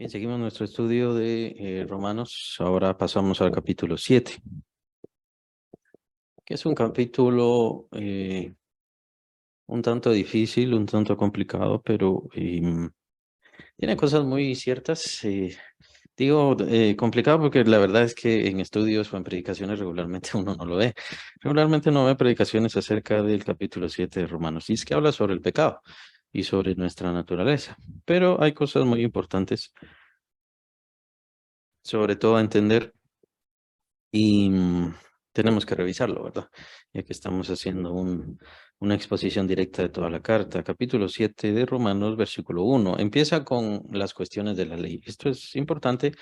Bien, seguimos nuestro estudio de Romanos. Ahora pasamos al capítulo 7, que es un capítulo un tanto difícil, un tanto complicado, pero tiene cosas muy ciertas. Digo complicado porque la verdad es que en estudios o en predicaciones regularmente uno no lo ve. Regularmente no ve predicaciones acerca del capítulo 7 de Romanos. Y es que habla sobre el pecado y sobre nuestra naturaleza. Pero hay cosas muy importantes, sobre todo a entender. Y tenemos que revisarlo, ¿verdad? Ya que estamos haciendo una exposición directa de toda la carta. Capítulo 7 de Romanos, versículo 1. Empieza con las cuestiones de la ley. Esto es importante,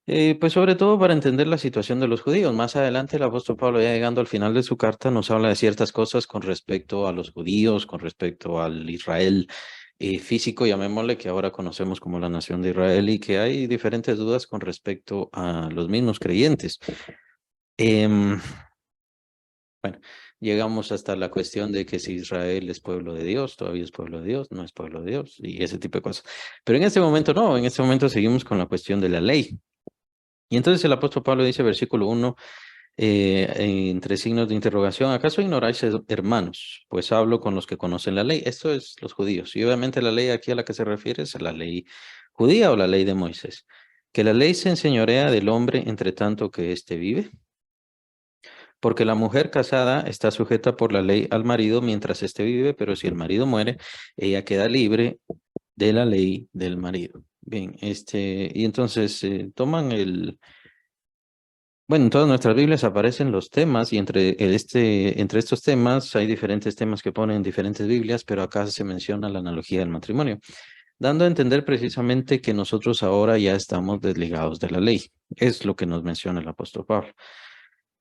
pues sobre todo para entender la situación de los judíos. Más adelante el apóstol Pablo, ya llegando al final de su carta, nos habla de ciertas cosas con respecto a los judíos, con respecto al Israel físico, llamémosle, que ahora conocemos como la nación de Israel, y que hay diferentes dudas con respecto a los mismos creyentes. Em, bueno, llegamos hasta la cuestión de que si Israel es pueblo de Dios, todavía es pueblo de Dios, no es pueblo de Dios, y ese tipo de cosas. Pero en este momento no, en este momento seguimos con la cuestión de la ley. Y entonces el apóstol Pablo dice, versículo 1, entre signos de interrogación, ¿acaso ignoráis, hermanos? Pues hablo con los que conocen la ley. Esto es los judíos. Y obviamente la ley aquí a la que se refiere es a la ley judía o la ley de Moisés. Que la ley se enseñorea del hombre entre tanto que éste vive. Porque la mujer casada está sujeta por la ley al marido mientras éste vive, pero si el marido muere, ella queda libre de la ley del marido. Bien, y entonces toman bueno, en todas nuestras Biblias aparecen los temas y entre estos temas hay diferentes temas que ponen en diferentes Biblias, pero acá se menciona la analogía del matrimonio, dando a entender precisamente que nosotros ahora ya estamos desligados de la ley. Es lo que nos menciona el apóstol Pablo.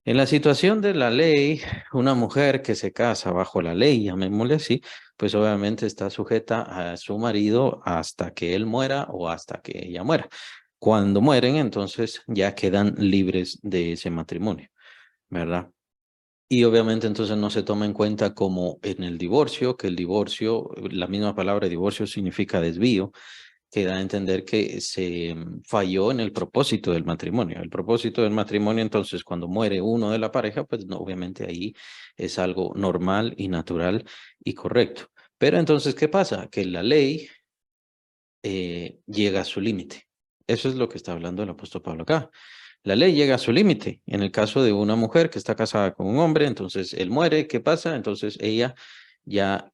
En la situación de la ley, una mujer que se casa bajo la ley, llamémosle así, pues obviamente está sujeta a su marido hasta que él muera o hasta que ella muera. Cuando mueren, entonces ya quedan libres de ese matrimonio, ¿verdad? Y obviamente entonces no se toma en cuenta como en el divorcio, que el divorcio, la misma palabra divorcio significa desvío, que da a entender que se falló en el propósito del matrimonio. El propósito del matrimonio, entonces, cuando muere uno de la pareja, pues no, obviamente ahí es algo normal y natural y correcto. Pero entonces, ¿qué pasa? Que la ley llega a su límite. Eso es lo que está hablando el apóstol Pablo acá. La ley llega a su límite. En el caso de una mujer que está casada con un hombre, entonces él muere, ¿qué pasa? Entonces ella ya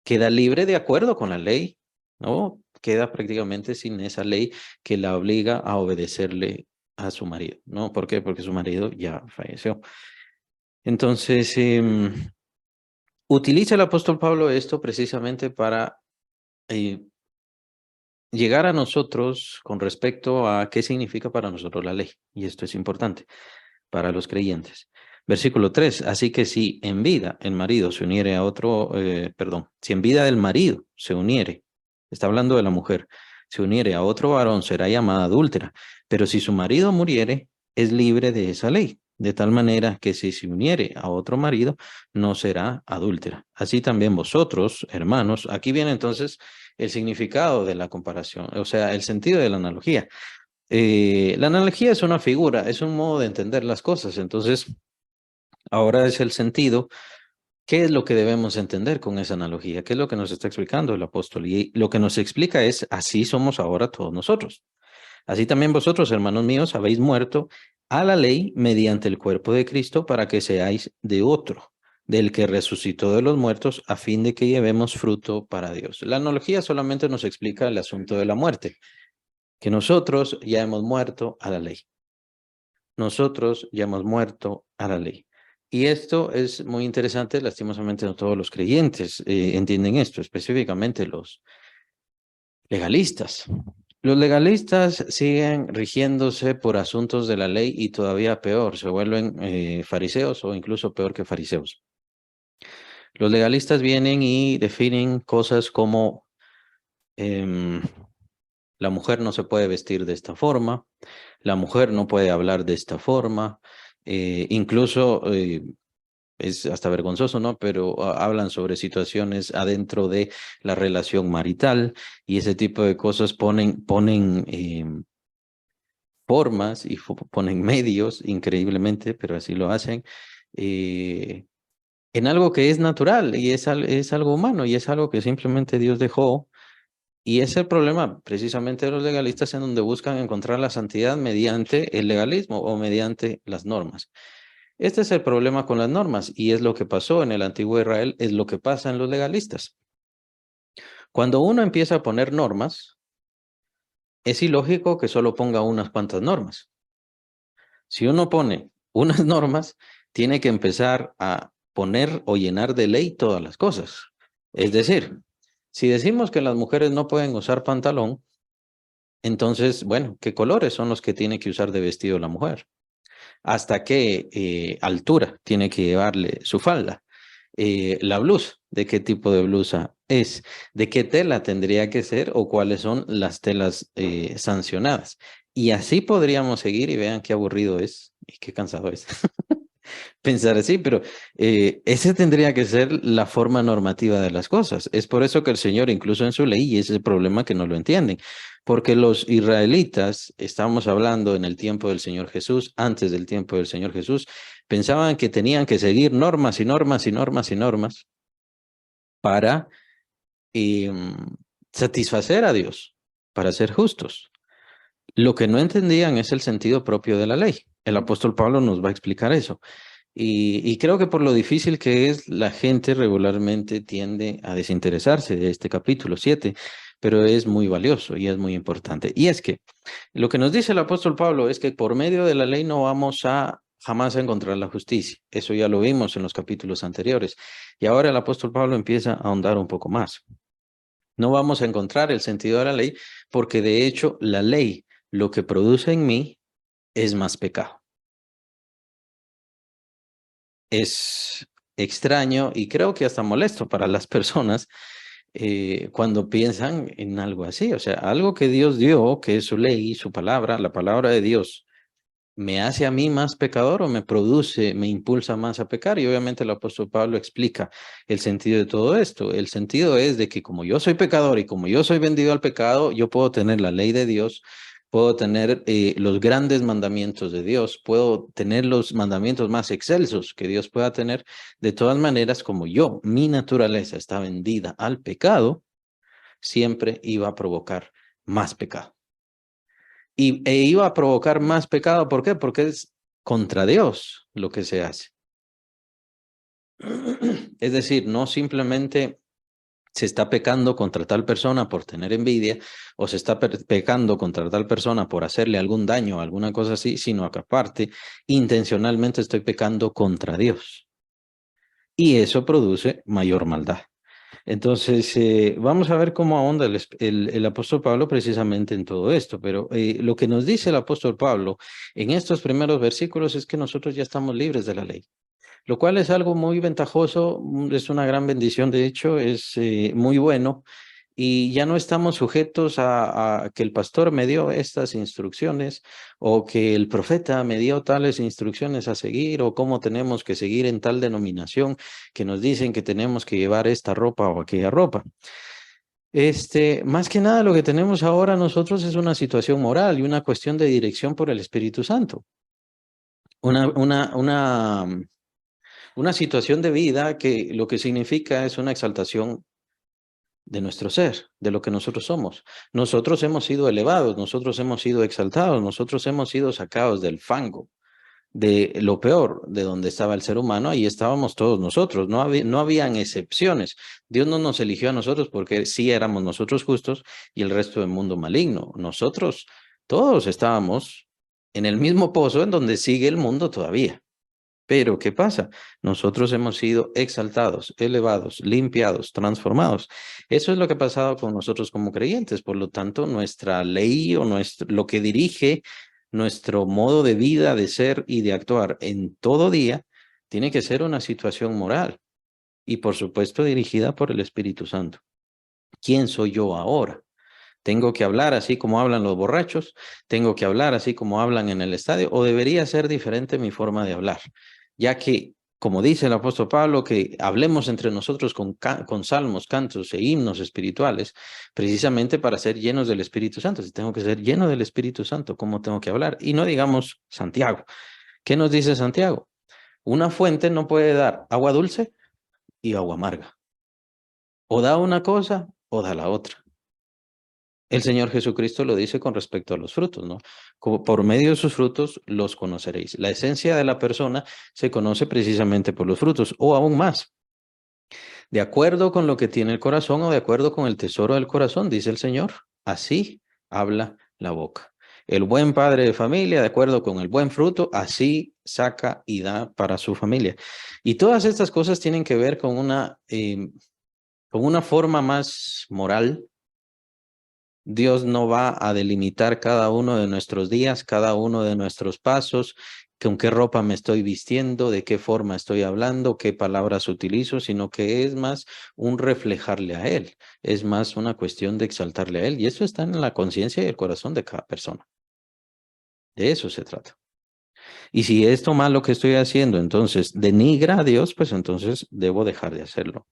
queda libre de acuerdo con la ley, ¿no? Queda prácticamente sin esa ley que la obliga a obedecerle a su marido, ¿no? ¿Por qué? Porque su marido ya falleció. Entonces, utiliza el apóstol Pablo esto precisamente para eh, llegar a nosotros con respecto a qué significa para nosotros la ley. Y esto es importante para los creyentes. Versículo 3, así que si en vida el marido se uniere a otro, si en vida del marido se uniere, está hablando de la mujer, se uniere a otro varón, será llamada adúltera, pero si su marido muriere, es libre de esa ley, de tal manera que si se uniere a otro marido, no será adúltera. Así también vosotros, hermanos, aquí viene entonces el significado de la comparación, o sea, el sentido de la analogía. La analogía es una figura, es un modo de entender las cosas. Entonces, ahora es el sentido. ¿Qué es lo que debemos entender con esa analogía? ¿Qué es lo que nos está explicando el apóstol? Y lo que nos explica es, así somos ahora todos nosotros. Así también vosotros, hermanos míos, habéis muerto a la ley mediante el cuerpo de Cristo para que seáis de otro, del que resucitó de los muertos, a fin de que llevemos fruto para Dios. La analogía solamente nos explica el asunto de la muerte, que nosotros ya hemos muerto a la ley. Nosotros ya hemos muerto a la ley. Y esto es muy interesante, lastimosamente no todos los creyentes entienden esto, específicamente los legalistas. Los legalistas siguen rigiéndose por asuntos de la ley y todavía peor, se vuelven fariseos o incluso peor que fariseos. Los legalistas vienen y definen cosas como em, la mujer no se puede vestir de esta forma, la mujer no puede hablar de esta forma, incluso es hasta vergonzoso, ¿no? Pero hablan sobre situaciones adentro de la relación marital y ese tipo de cosas ponen formas y ponen medios, increíblemente, pero así lo hacen, eh, en algo que es natural y es algo humano y es algo que simplemente Dios dejó. Y es el problema precisamente de los legalistas en donde buscan encontrar la santidad mediante el legalismo o mediante las normas. Este es el problema con las normas y es lo que pasó en el antiguo Israel, es lo que pasa en los legalistas. Cuando uno empieza a poner normas, es ilógico que solo ponga unas cuantas normas. Si uno pone unas normas, tiene que empezar a poner o llenar de ley todas las cosas. Es decir, si decimos que las mujeres no pueden usar pantalón, entonces, bueno, ¿qué colores son los que tiene que usar de vestido la mujer? ¿Hasta qué altura tiene que llevarle su falda? La blusa, ¿de qué tipo de blusa es? ¿De qué tela tendría que ser o cuáles son las telas sancionadas? Y así podríamos seguir y vean qué aburrido es y qué cansado es. Pensar así, pero esa tendría que ser la forma normativa de las cosas. Es por eso que el Señor, incluso en su ley, y ese es el problema que no lo entienden, porque los israelitas, estamos hablando en el tiempo del Señor Jesús, antes del tiempo del Señor Jesús, pensaban que tenían que seguir normas y normas y normas y normas para satisfacer a Dios, para ser justos. Lo que no entendían es el sentido propio de la ley. El apóstol Pablo nos va a explicar eso. Y creo que por lo difícil que es, la gente regularmente tiende a desinteresarse de este capítulo 7, pero es muy valioso y es muy importante. Y es que lo que nos dice el apóstol Pablo es que por medio de la ley no vamos a jamás a encontrar la justicia. Eso ya lo vimos en los capítulos anteriores. Y ahora el apóstol Pablo empieza a ahondar un poco más. No vamos a encontrar el sentido de la ley porque de hecho la ley lo que produce en mí es más pecado. Es extraño y creo que hasta molesto para las personas cuando piensan en algo así. O sea, algo que Dios dio, que es su ley, su palabra, la palabra de Dios, ¿me hace a mí más pecador o me produce, me impulsa más a pecar? Y obviamente el apóstol Pablo explica el sentido de todo esto. El sentido es de que como yo soy pecador y como yo soy vendido al pecado, yo puedo tener la ley de Dios, puedo tener los grandes mandamientos de Dios, puedo tener los mandamientos más excelsos que Dios pueda tener. De todas maneras, como yo, mi naturaleza está vendida al pecado, siempre iba a provocar más pecado e iba a provocar más pecado. ¿Por qué? Porque es contra Dios lo que se hace. Es decir, no simplemente se está pecando contra tal persona por tener envidia o se está pecando contra tal persona por hacerle algún daño o alguna cosa así, sino que aparte intencionalmente estoy pecando contra Dios. Y eso produce mayor maldad. Entonces, vamos a ver cómo ahonda el apóstol Pablo precisamente en todo esto, pero lo que nos dice el apóstol Pablo en estos primeros versículos es que nosotros ya estamos libres de la ley, lo cual es algo muy ventajoso, es una gran bendición, de hecho, es muy bueno. Y ya no estamos sujetos a que el pastor me dio estas instrucciones o que el profeta me dio tales instrucciones a seguir o cómo tenemos que seguir en tal denominación que nos dicen que tenemos que llevar esta ropa o aquella ropa. Más que nada lo que tenemos ahora nosotros es una situación moral y una cuestión de dirección por el Espíritu Santo. Una, una, una, una situación de vida que lo que significa es una exaltación de nuestro ser, de lo que nosotros somos. Nosotros hemos sido elevados, nosotros hemos sido exaltados, nosotros hemos sido sacados del fango, de lo peor, de donde estaba el ser humano, ahí estábamos todos nosotros, no habían excepciones. Dios no nos eligió a nosotros porque sí éramos nosotros justos y el resto del mundo maligno. Nosotros todos estábamos en el mismo pozo en donde sigue el mundo todavía. Pero, ¿qué pasa? Nosotros hemos sido exaltados, elevados, limpiados, transformados. Eso es lo que ha pasado con nosotros como creyentes. Por lo tanto, nuestra ley o lo que dirige nuestro modo de vida, de ser y de actuar en todo día, tiene que ser una situación moral y, por supuesto, dirigida por el Espíritu Santo. ¿Quién soy yo ahora? ¿Tengo que hablar así como hablan los borrachos? ¿Tengo que hablar así como hablan en el estadio? ¿O debería ser diferente mi forma de hablar? Ya que como dice el apóstol Pablo, que hablemos entre nosotros con salmos, cantos e himnos espirituales, precisamente para ser llenos del Espíritu Santo. Si tengo que ser lleno del Espíritu Santo, ¿cómo tengo que hablar? Y no digamos Santiago. ¿Qué nos dice Santiago? Una fuente no puede dar agua dulce y agua amarga. O da una cosa o da la otra. El Señor Jesucristo lo dice con respecto a los frutos, ¿no? Como por medio de sus frutos los conoceréis. La esencia de la persona se conoce precisamente por los frutos, o aún más, de acuerdo con lo que tiene el corazón o de acuerdo con el tesoro del corazón, dice el Señor. Así habla la boca. El buen padre de familia, de acuerdo con el buen fruto, así saca y da para su familia. Y todas estas cosas tienen que ver con una forma más moral. Dios no va a delimitar cada uno de nuestros días, cada uno de nuestros pasos, con qué ropa me estoy vistiendo, de qué forma estoy hablando, qué palabras utilizo, sino que es más un reflejarle a Él, es más una cuestión de exaltarle a Él. Y eso está en la conciencia y el corazón de cada persona. De eso se trata. Y si esto malo que estoy haciendo, entonces denigra a Dios, pues entonces debo dejar de hacerlo.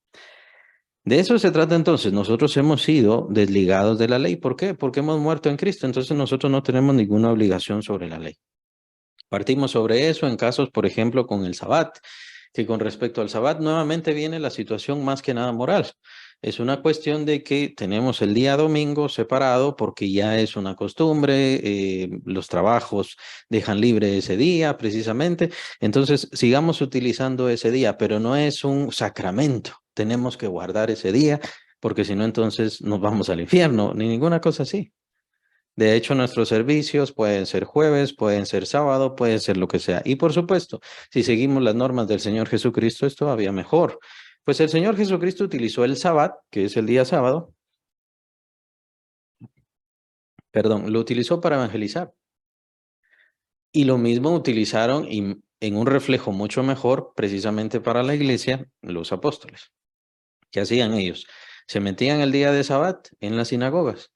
De eso se trata entonces. Nosotros hemos sido desligados de la ley. ¿Por qué? Porque hemos muerto en Cristo. Entonces nosotros no tenemos ninguna obligación sobre la ley. Partimos sobre eso en casos, por ejemplo, con el Sabbat, que con respecto al Sabbat nuevamente viene la situación más que nada moral. Es una cuestión de que tenemos el día domingo separado porque ya es una costumbre, los trabajos dejan libre ese día precisamente. Entonces, sigamos utilizando ese día, pero no es un sacramento. Tenemos que guardar ese día porque si no, entonces nos vamos al infierno, ni ninguna cosa así. De hecho, nuestros servicios pueden ser jueves, pueden ser sábado, pueden ser lo que sea. Y por supuesto, si seguimos las normas del Señor Jesucristo, es todavía mejor. Pues el Señor Jesucristo utilizó el Sabbat, que es el día sábado, perdón, lo utilizó para evangelizar. Y lo mismo utilizaron en un reflejo mucho mejor, precisamente para la iglesia, los apóstoles. ¿Qué hacían ellos? Se metían el día de Sabbat en las sinagogas.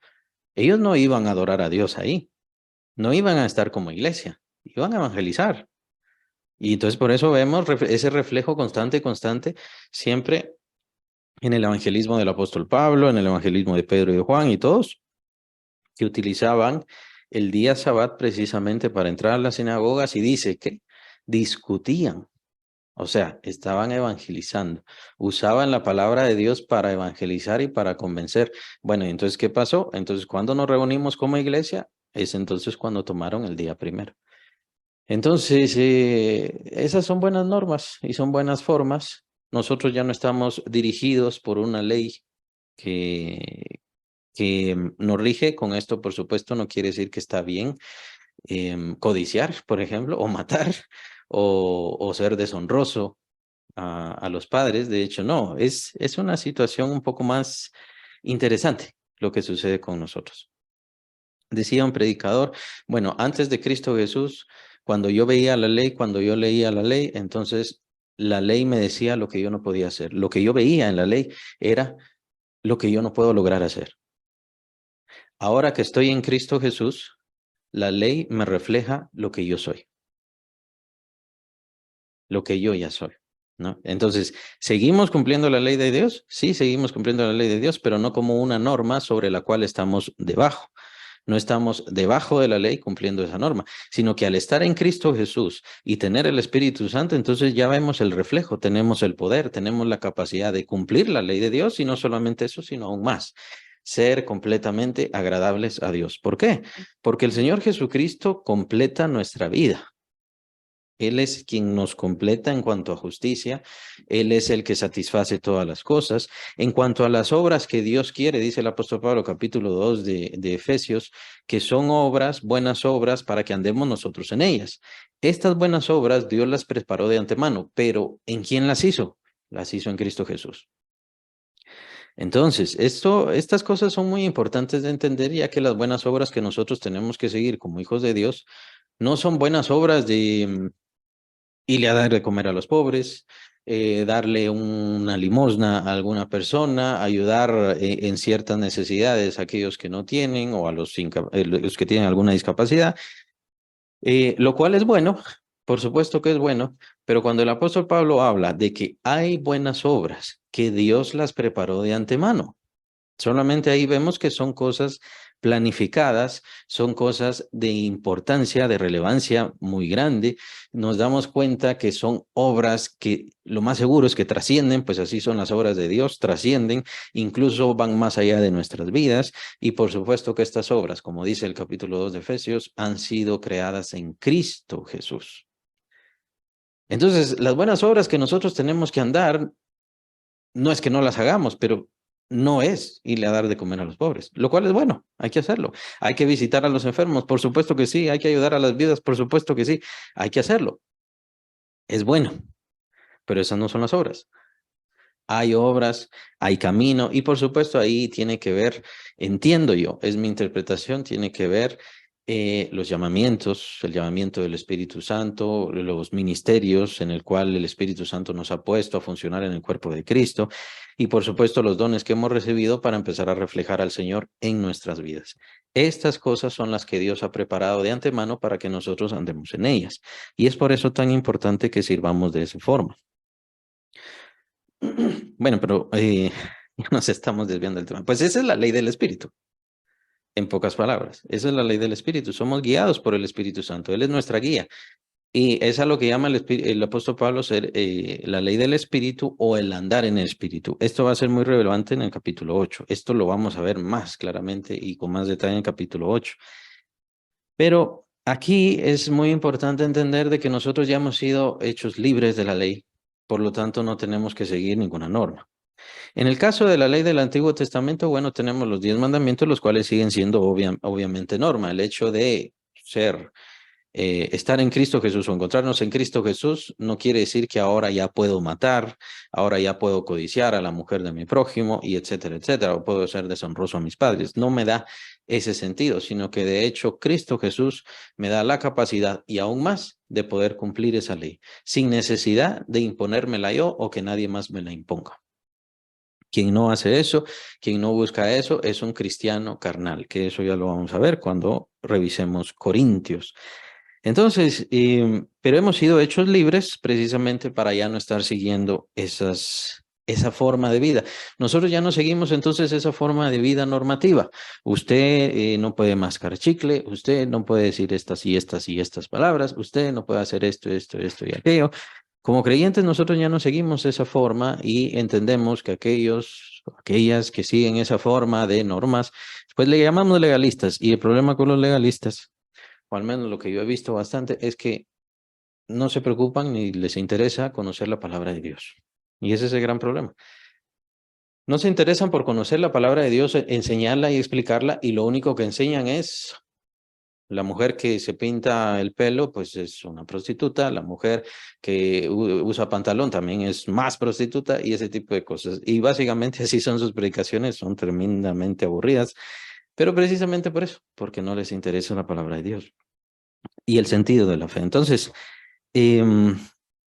Ellos no iban a adorar a Dios ahí, no iban a estar como iglesia, iban a evangelizar. Y entonces por eso vemos ese reflejo constante, siempre en el evangelismo del apóstol Pablo, en el evangelismo de Pedro y de Juan y todos, que utilizaban el día Sabbat precisamente para entrar a las sinagogas y dice que discutían, o sea, estaban evangelizando, usaban la palabra de Dios para evangelizar y para convencer. Bueno, y entonces, ¿qué pasó? Entonces, cuando nos reunimos como iglesia, es entonces cuando tomaron el día primero. Entonces, esas son buenas normas y son buenas formas. Nosotros ya no estamos dirigidos por una ley que, que nos rige. Con esto, por supuesto, no quiere decir que está bien codiciar, por ejemplo, o matar, o ser deshonroso a los padres. De hecho, no, es una situación un poco más interesante lo que sucede con nosotros. Decía un predicador, bueno, antes de Cristo Jesús, cuando yo veía la ley, cuando yo leía la ley, entonces la ley me decía lo que yo no podía hacer. Lo que yo veía en la ley era lo que yo no puedo lograr hacer. Ahora que estoy en Cristo Jesús, la ley me refleja lo que yo soy, lo que yo ya soy, ¿no? Entonces, ¿seguimos cumpliendo la ley de Dios? Sí, seguimos cumpliendo la ley de Dios, pero no como una norma sobre la cual estamos debajo. No estamos debajo de la ley cumpliendo esa norma, sino que al estar en Cristo Jesús y tener el Espíritu Santo, entonces ya vemos el reflejo, tenemos el poder, tenemos la capacidad de cumplir la ley de Dios y no solamente eso, sino aún más, ser completamente agradables a Dios. ¿Por qué? Porque el Señor Jesucristo completa nuestra vida. Él es quien nos completa en cuanto a justicia, Él es el que satisface todas las cosas. En cuanto a las obras que Dios quiere, dice el apóstol Pablo, capítulo 2 de Efesios, que son obras, buenas obras, para que andemos nosotros en ellas. Estas buenas obras Dios las preparó de antemano, pero ¿en quién las hizo? Las hizo en Cristo Jesús. Entonces, estas cosas son muy importantes de entender, ya que las buenas obras que nosotros tenemos que seguir como hijos de Dios no son buenas obras de irle a dar de comer a los pobres, darle una limosna a alguna persona, ayudar en ciertas necesidades a aquellos que no tienen o a los que tienen alguna discapacidad, lo cual es bueno, Por supuesto que es bueno, pero cuando el apóstol Pablo habla de que hay buenas obras, que Dios las preparó de antemano, solamente ahí vemos que son cosas planificadas, son cosas de importancia, de relevancia muy grande. Nos damos cuenta que son obras que lo más seguro es que trascienden, pues así son las obras de Dios, trascienden, incluso van más allá de nuestras vidas. Y por supuesto que estas obras, como dice el capítulo 2 de Efesios, han sido creadas en Cristo Jesús. Entonces, las buenas obras que nosotros tenemos que andar, no es que no las hagamos, pero no es irle a dar de comer a los pobres, lo cual es bueno, hay que hacerlo. Hay que visitar a los enfermos, por supuesto que sí, hay que ayudar a las vidas, por supuesto que sí, hay que hacerlo. Es bueno, pero esas no son las obras. Hay obras, hay camino y por supuesto ahí tiene que ver, entiendo yo, es mi interpretación, tiene que ver los llamamientos, el llamamiento del Espíritu Santo, los ministerios en el cual el Espíritu Santo nos ha puesto a funcionar en el cuerpo de Cristo y por supuesto los dones que hemos recibido para empezar a reflejar al Señor en nuestras vidas. Estas cosas son las que Dios ha preparado de antemano para que nosotros andemos en ellas y es por eso tan importante que sirvamos de esa forma. Bueno, pero nos estamos desviando del tema. Pues esa es la ley del Espíritu, en pocas palabras. Esa es la ley del Espíritu. Somos guiados por el Espíritu Santo. Él es nuestra guía. Y es a lo que llama el apóstol Pablo ser la ley del Espíritu o el andar en el Espíritu. Esto va a ser muy relevante en el capítulo 8. Esto lo vamos a ver más claramente y con más detalle en el capítulo 8. Pero aquí es muy importante entender de que nosotros ya hemos sido hechos libres de la ley. Por lo tanto, no tenemos que seguir ninguna norma. En el caso de la ley del Antiguo Testamento, bueno, tenemos los 10 mandamientos, los cuales siguen siendo obviamente norma. El hecho de estar en Cristo Jesús o encontrarnos en Cristo Jesús no quiere decir que ahora ya puedo matar, ahora ya puedo codiciar a la mujer de mi prójimo y etcétera, etcétera, o puedo ser deshonroso a mis padres. No me da ese sentido, sino que de hecho Cristo Jesús me da la capacidad y aún más de poder cumplir esa ley, sin necesidad de imponérmela yo o que nadie más me la imponga. Quien no hace eso, quien no busca eso, es un cristiano carnal, que eso ya lo vamos a ver cuando revisemos Corintios. Entonces, pero hemos sido hechos libres precisamente para ya no estar siguiendo esa forma de vida. Nosotros ya no seguimos entonces esa forma de vida normativa. Usted no puede mascar chicle, usted no puede decir estas y estas y estas palabras, usted no puede hacer esto, esto, esto y aquello. Como creyentes nosotros ya no seguimos esa forma y entendemos que aquellas que siguen esa forma de normas, pues le llamamos legalistas. Y el problema con los legalistas, o al menos lo que yo he visto bastante, es que no se preocupan ni les interesa conocer la palabra de Dios. Y ese es el gran problema. No se interesan por conocer la palabra de Dios, enseñarla y explicarla, y lo único que enseñan es la mujer que se pinta el pelo, pues es una prostituta. La mujer que usa pantalón también es más prostituta y ese tipo de cosas. Y básicamente así son sus predicaciones, son tremendamente aburridas, pero precisamente por eso, porque no les interesa la palabra de Dios y el sentido de la fe. Entonces,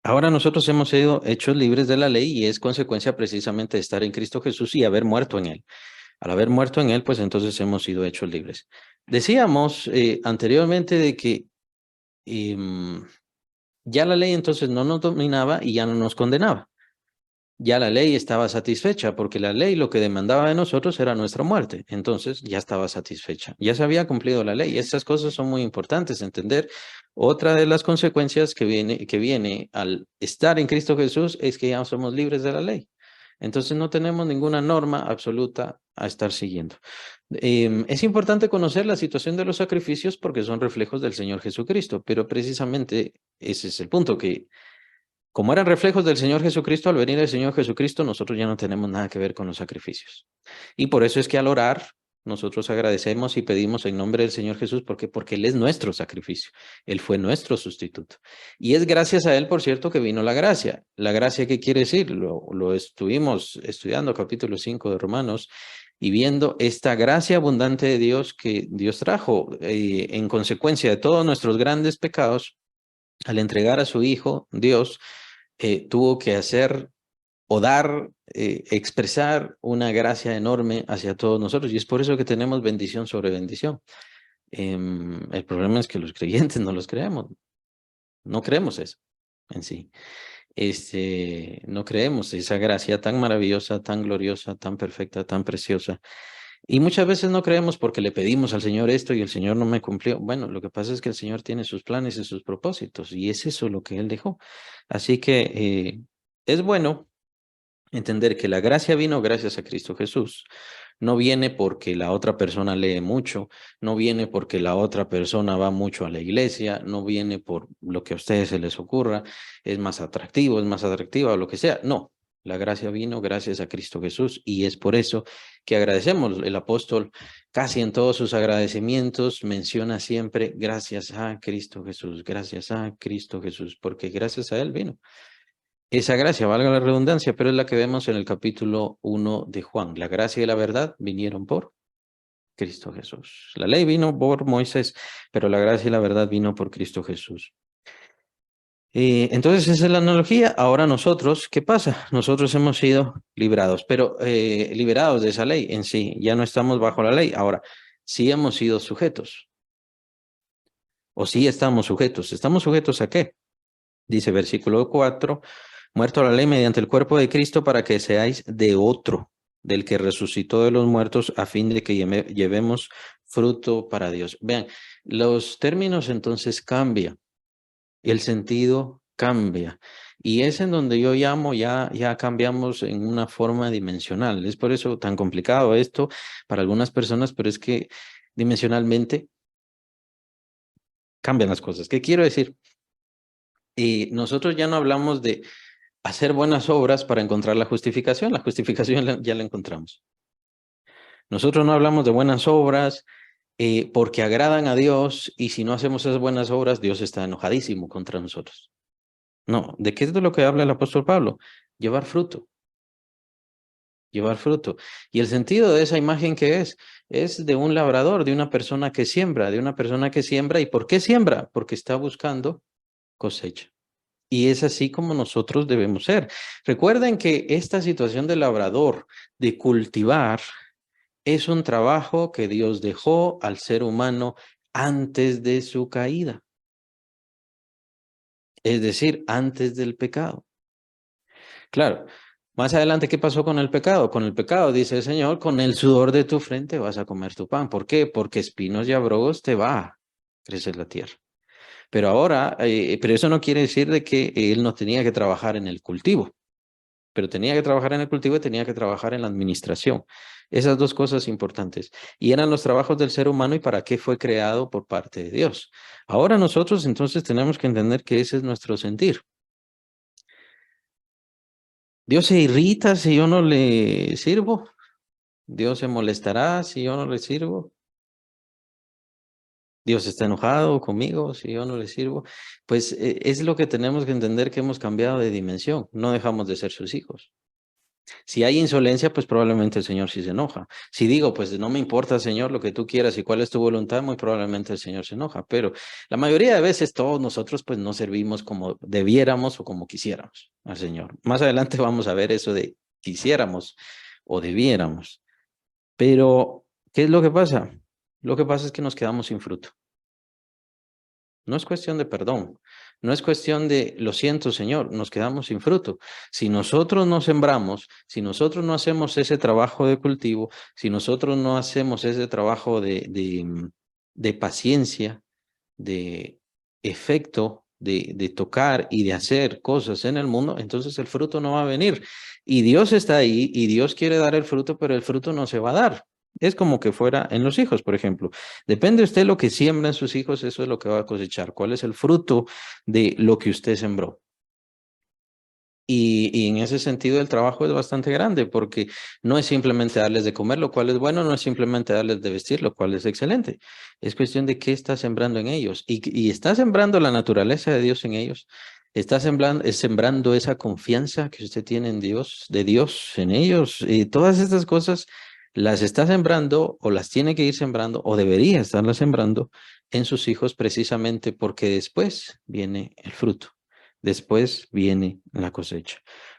ahora nosotros hemos sido hechos libres de la ley y es consecuencia precisamente de estar en Cristo Jesús y haber muerto en Él. Al haber muerto en Él, pues entonces hemos sido hechos libres. Decíamos anteriormente de que ya la ley entonces no nos dominaba y ya no nos condenaba. Ya la ley estaba satisfecha porque la ley lo que demandaba de nosotros era nuestra muerte. Entonces ya estaba satisfecha. Ya se había cumplido la ley. Estas cosas son muy importantes entender. Otra de las consecuencias que viene al estar en Cristo Jesús es que ya somos libres de la ley. Entonces no tenemos ninguna norma absoluta a estar siguiendo. Es importante conocer la situación de los sacrificios porque son reflejos del Señor Jesucristo, pero precisamente ese es el punto, que como eran reflejos del Señor Jesucristo, al venir el Señor Jesucristo, nosotros ya no tenemos nada que ver con los sacrificios. Y por eso es que al orar, nosotros agradecemos y pedimos en nombre del Señor Jesús, porque Él es nuestro sacrificio. Él fue nuestro sustituto. Y es gracias a Él, por cierto, que vino la gracia. ¿La gracia qué quiere decir? Lo estuvimos estudiando, capítulo 5 de Romanos, y viendo esta gracia abundante de Dios que Dios trajo en consecuencia de todos nuestros grandes pecados, al entregar a su Hijo, Dios tuvo que hacer o dar, expresar una gracia enorme hacia todos nosotros. Y es por eso que tenemos bendición sobre bendición. El problema es que los creyentes no los creemos. No creemos eso en sí. No creemos esa gracia tan maravillosa, tan gloriosa, tan perfecta, tan preciosa. Y muchas veces no creemos porque le pedimos al Señor esto y el Señor no me cumplió. Bueno, lo que pasa es que el Señor tiene sus planes y sus propósitos y es eso lo que Él dejó. Así que es bueno entender que la gracia vino gracias a Cristo Jesús. No viene porque la otra persona lee mucho, no viene porque la otra persona va mucho a la iglesia, no viene por lo que a ustedes se les ocurra, es más atractivo, es más atractiva o lo que sea. No, la gracia vino gracias a Cristo Jesús y es por eso que agradecemos. El apóstol casi en todos sus agradecimientos menciona siempre gracias a Cristo Jesús, gracias a Cristo Jesús, porque gracias a Él vino. Esa gracia, valga la redundancia, pero es la que vemos en el capítulo 1 de Juan. La gracia y la verdad vinieron por Cristo Jesús. La ley vino por Moisés, pero la gracia y la verdad vino por Cristo Jesús. Entonces esa es la analogía. Ahora nosotros, ¿qué pasa? Nosotros hemos sido librados, pero liberados de esa ley en sí. Ya no estamos bajo la ley. Ahora, sí hemos sido sujetos. O sí estamos sujetos. ¿Estamos sujetos a qué? Dice versículo 4, muerto a la ley mediante el cuerpo de Cristo para que seáis de otro, del que resucitó de los muertos, a fin de que llevemos fruto para Dios. Vean, los términos entonces cambian, el sentido cambia. Y es en donde yo llamo, ya cambiamos en una forma dimensional. Es por eso tan complicado esto para algunas personas, pero es que dimensionalmente cambian las cosas. ¿Qué quiero decir? Y nosotros ya no hablamos de hacer buenas obras para encontrar la justificación ya la encontramos. Nosotros no hablamos de buenas obras porque agradan a Dios y si no hacemos esas buenas obras, Dios está enojadísimo contra nosotros. No, ¿de qué es de lo que habla el apóstol Pablo? Llevar fruto, llevar fruto. Y el sentido de esa imagen que es de un labrador, de una persona que siembra, de una persona que siembra. ¿Y por qué siembra? Porque está buscando cosecha. Y es así como nosotros debemos ser. Recuerden que esta situación del labrador, de cultivar, es un trabajo que Dios dejó al ser humano antes de su caída. Es decir, antes del pecado. Claro, más adelante, ¿qué pasó con el pecado? Con el pecado, dice el Señor, con el sudor de tu frente vas a comer tu pan. ¿Por qué? Porque espinos y abrogos te va a crecer la tierra. Pero ahora, pero eso no quiere decir de que él no tenía que trabajar en el cultivo. Pero tenía que trabajar en el cultivo y tenía que trabajar en la administración. Esas dos cosas importantes. Y eran los trabajos del ser humano y para qué fue creado por parte de Dios. Ahora nosotros entonces tenemos que entender que ese es nuestro sentir. Dios se irrita si yo no le sirvo. Dios se molestará si yo no le sirvo. Dios está enojado conmigo si yo no le sirvo. Pues es lo que tenemos que entender, que hemos cambiado de dimensión. No dejamos de ser sus hijos. Si hay insolencia, pues probablemente el Señor sí se enoja. Si digo, pues no me importa, Señor, lo que tú quieras y cuál es tu voluntad, muy probablemente el Señor se enoja. Pero la mayoría de veces todos nosotros pues no servimos como debiéramos o como quisiéramos al Señor. Más adelante vamos a ver eso de quisiéramos o debiéramos. Pero, ¿qué es lo que pasa? Lo que pasa es que nos quedamos sin fruto. No es cuestión de perdón, no es cuestión de lo siento, Señor, nos quedamos sin fruto. Si nosotros no sembramos, si nosotros no hacemos ese trabajo de cultivo, si nosotros no hacemos ese trabajo de paciencia, de efecto, de tocar y de hacer cosas en el mundo, entonces el fruto no va a venir. Y Dios está ahí y Dios quiere dar el fruto, pero el fruto no se va a dar. Es como que fuera en los hijos, por ejemplo. Depende usted lo que siembra en sus hijos, eso es lo que va a cosechar. ¿Cuál es el fruto de lo que usted sembró? Y en ese sentido el trabajo es bastante grande porque no es simplemente darles de comer, lo cual es bueno, no es simplemente darles de vestir, lo cual es excelente. Es cuestión de qué está sembrando en ellos. Y está sembrando la naturaleza de Dios en ellos. Está sembrando esa confianza que usted tiene en Dios, de Dios en ellos. Y todas estas cosas las está sembrando o las tiene que ir sembrando o debería estarlas sembrando en sus hijos precisamente porque después viene el fruto. Después viene la cosecha.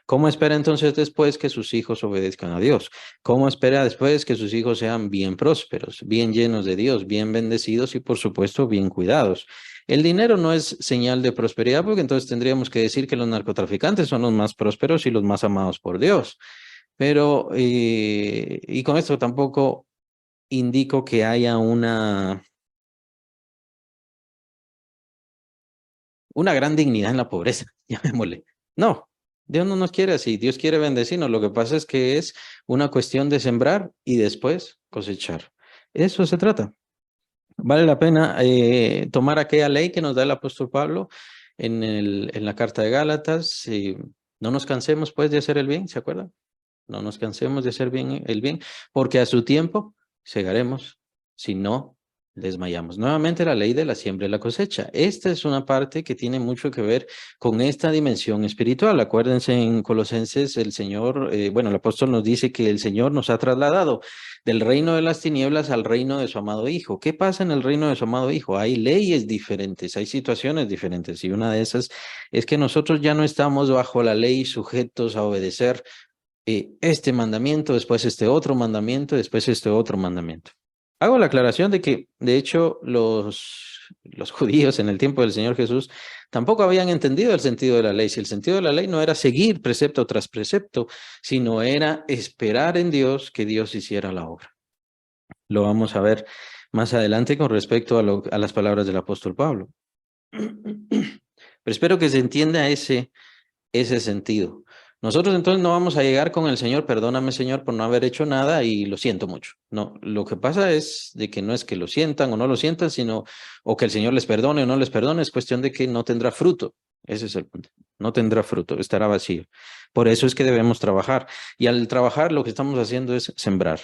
¿Cómo espera entonces después que sus hijos obedezcan a Dios? ¿Cómo espera después que sus hijos sean bien prósperos, bien llenos de Dios, bien bendecidos y por supuesto bien cuidados? El dinero no es señal de prosperidad porque entonces tendríamos que decir que los narcotraficantes son los más prósperos y los más amados por Dios. Pero, y con esto tampoco indico que haya una gran dignidad en la pobreza, llamémosle. No, Dios no nos quiere así, Dios quiere bendecirnos. Lo que pasa es que es una cuestión de sembrar y después cosechar. Eso se trata. Vale la pena tomar aquella ley que nos da el apóstol Pablo en la carta de Gálatas. Y no nos cansemos pues de hacer el bien, ¿se acuerdan? No nos cansemos de hacer bien el bien, porque a su tiempo segaremos, si no desmayamos. Nuevamente la ley de la siembra y la cosecha. Esta es una parte que tiene mucho que ver con esta dimensión espiritual. Acuérdense en Colosenses, el Señor, bueno, el apóstol nos dice que el Señor nos ha trasladado del reino de las tinieblas al reino de su amado Hijo. ¿Qué pasa en el reino de su amado Hijo? Hay leyes diferentes, hay situaciones diferentes, y una de esas es que nosotros ya no estamos bajo la ley sujetos a obedecer este mandamiento, después este otro mandamiento, después este otro mandamiento. Hago la aclaración de que, de hecho, los judíos en el tiempo del Señor Jesús tampoco habían entendido el sentido de la ley. Si el sentido de la ley no era seguir precepto tras precepto, sino era esperar en Dios que Dios hiciera la obra. Lo vamos a ver más adelante con respecto a las palabras del apóstol Pablo. Pero espero que se entienda ese sentido. Nosotros entonces no vamos a llegar con el Señor, perdóname Señor por no haber hecho nada y lo siento mucho. No, lo que pasa es de que no es que lo sientan o no lo sientan, sino o que el Señor les perdone o no les perdone, es cuestión de que no tendrá fruto. Ese es el punto. No tendrá fruto, estará vacío. Por eso es que debemos trabajar. Y al trabajar lo que estamos haciendo es sembrar.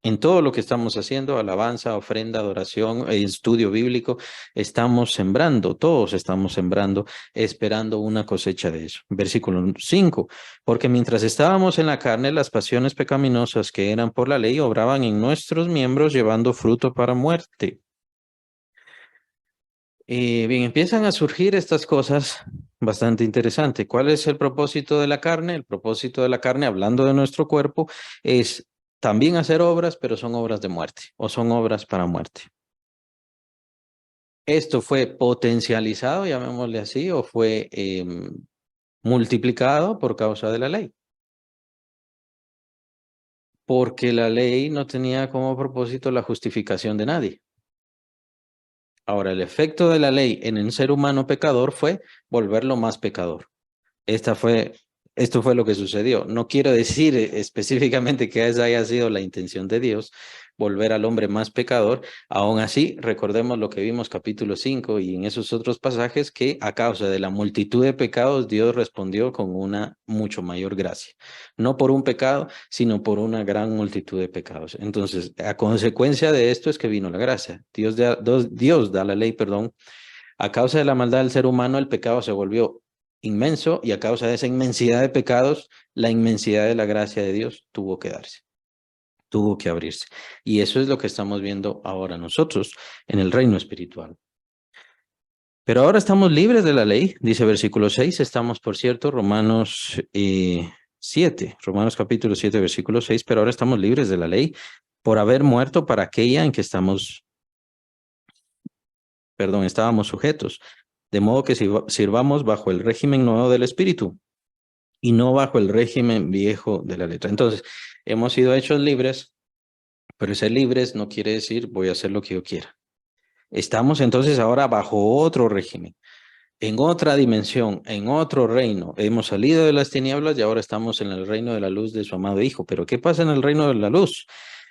En todo lo que estamos haciendo, alabanza, ofrenda, adoración, estudio bíblico, estamos sembrando, todos estamos sembrando, esperando una cosecha de eso. Versículo 5, porque mientras estábamos en la carne, las pasiones pecaminosas que eran por la ley obraban en nuestros miembros llevando fruto para muerte. Bien, empiezan a surgir estas cosas bastante interesantes. ¿Cuál es el propósito de la carne? El propósito de la carne, hablando de nuestro cuerpo, es también hacer obras, pero son obras de muerte o son obras para muerte. Esto fue potencializado, llamémosle así, o fue multiplicado por causa de la ley. Porque la ley no tenía como propósito la justificación de nadie. Ahora, el efecto de la ley en el ser humano pecador fue volverlo más pecador. Esto fue lo que sucedió. No quiero decir específicamente que esa haya sido la intención de Dios, volver al hombre más pecador. Aún así, recordemos lo que vimos capítulo 5 y en esos otros pasajes, que a causa de la multitud de pecados, Dios respondió con una mucho mayor gracia. No por un pecado, sino por una gran multitud de pecados. Entonces, a consecuencia de esto es que vino la gracia. Dios da la ley, perdón. A causa de la maldad del ser humano, el pecado se volvió inmenso y a causa de esa inmensidad de pecados, la inmensidad de la gracia de Dios tuvo que darse, tuvo que abrirse. Y eso es lo que estamos viendo ahora nosotros en el reino espiritual. Pero ahora estamos libres de la ley, dice versículo 6, estamos, por cierto, Romanos 7, Romanos capítulo 7, versículo 6, pero ahora estamos libres de la ley por haber muerto para aquella en que estábamos sujetos, de modo que sirvamos bajo el régimen nuevo del Espíritu y no bajo el régimen viejo de la letra. Entonces, hemos sido hechos libres, pero ser libres no quiere decir voy a hacer lo que yo quiera. Estamos entonces ahora bajo otro régimen, en otra dimensión, en otro reino. Hemos salido de las tinieblas y ahora estamos en el reino de la luz de su amado Hijo. Pero ¿qué pasa en el reino de la luz?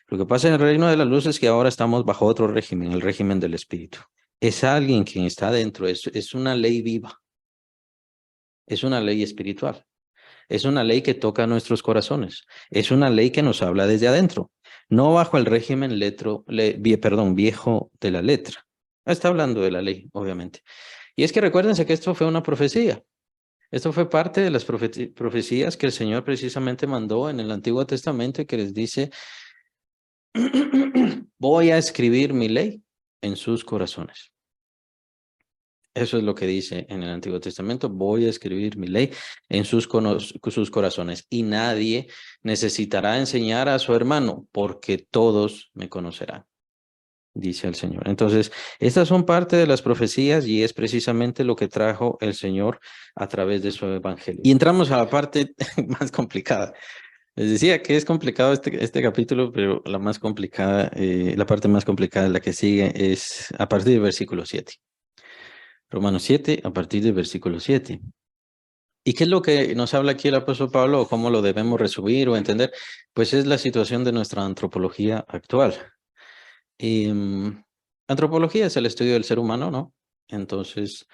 Lo que pasa en el reino de la luz es que ahora estamos bajo otro régimen, el régimen del Espíritu. Es alguien quien está dentro, es una ley viva, es una ley espiritual. Es una ley que toca nuestros corazones. Es una ley que nos habla desde adentro, no bajo el régimen viejo de la letra. Está hablando de la ley, obviamente. Y es que recuérdense que esto fue una profecía. Esto fue parte de las profecías que el Señor precisamente mandó en el Antiguo Testamento y que les dice, voy a escribir mi ley en sus corazones. Eso es lo que dice en el Antiguo Testamento. Voy a escribir mi ley en sus corazones y nadie necesitará enseñar a su hermano porque todos me conocerán, dice el Señor. Entonces, estas son parte de las profecías y es precisamente lo que trajo el Señor a través de su evangelio. Y entramos a la parte más complicada. Les decía que es complicado este capítulo, pero la más complicada, la parte más complicada, la que sigue, es a partir del versículo 7. Romanos 7, a partir del versículo 7. ¿Y qué es lo que nos habla aquí el apóstol Pablo o cómo lo debemos resumir o entender? Pues es la situación de nuestra antropología actual. Antropología es el estudio del ser humano, ¿no? Entonces,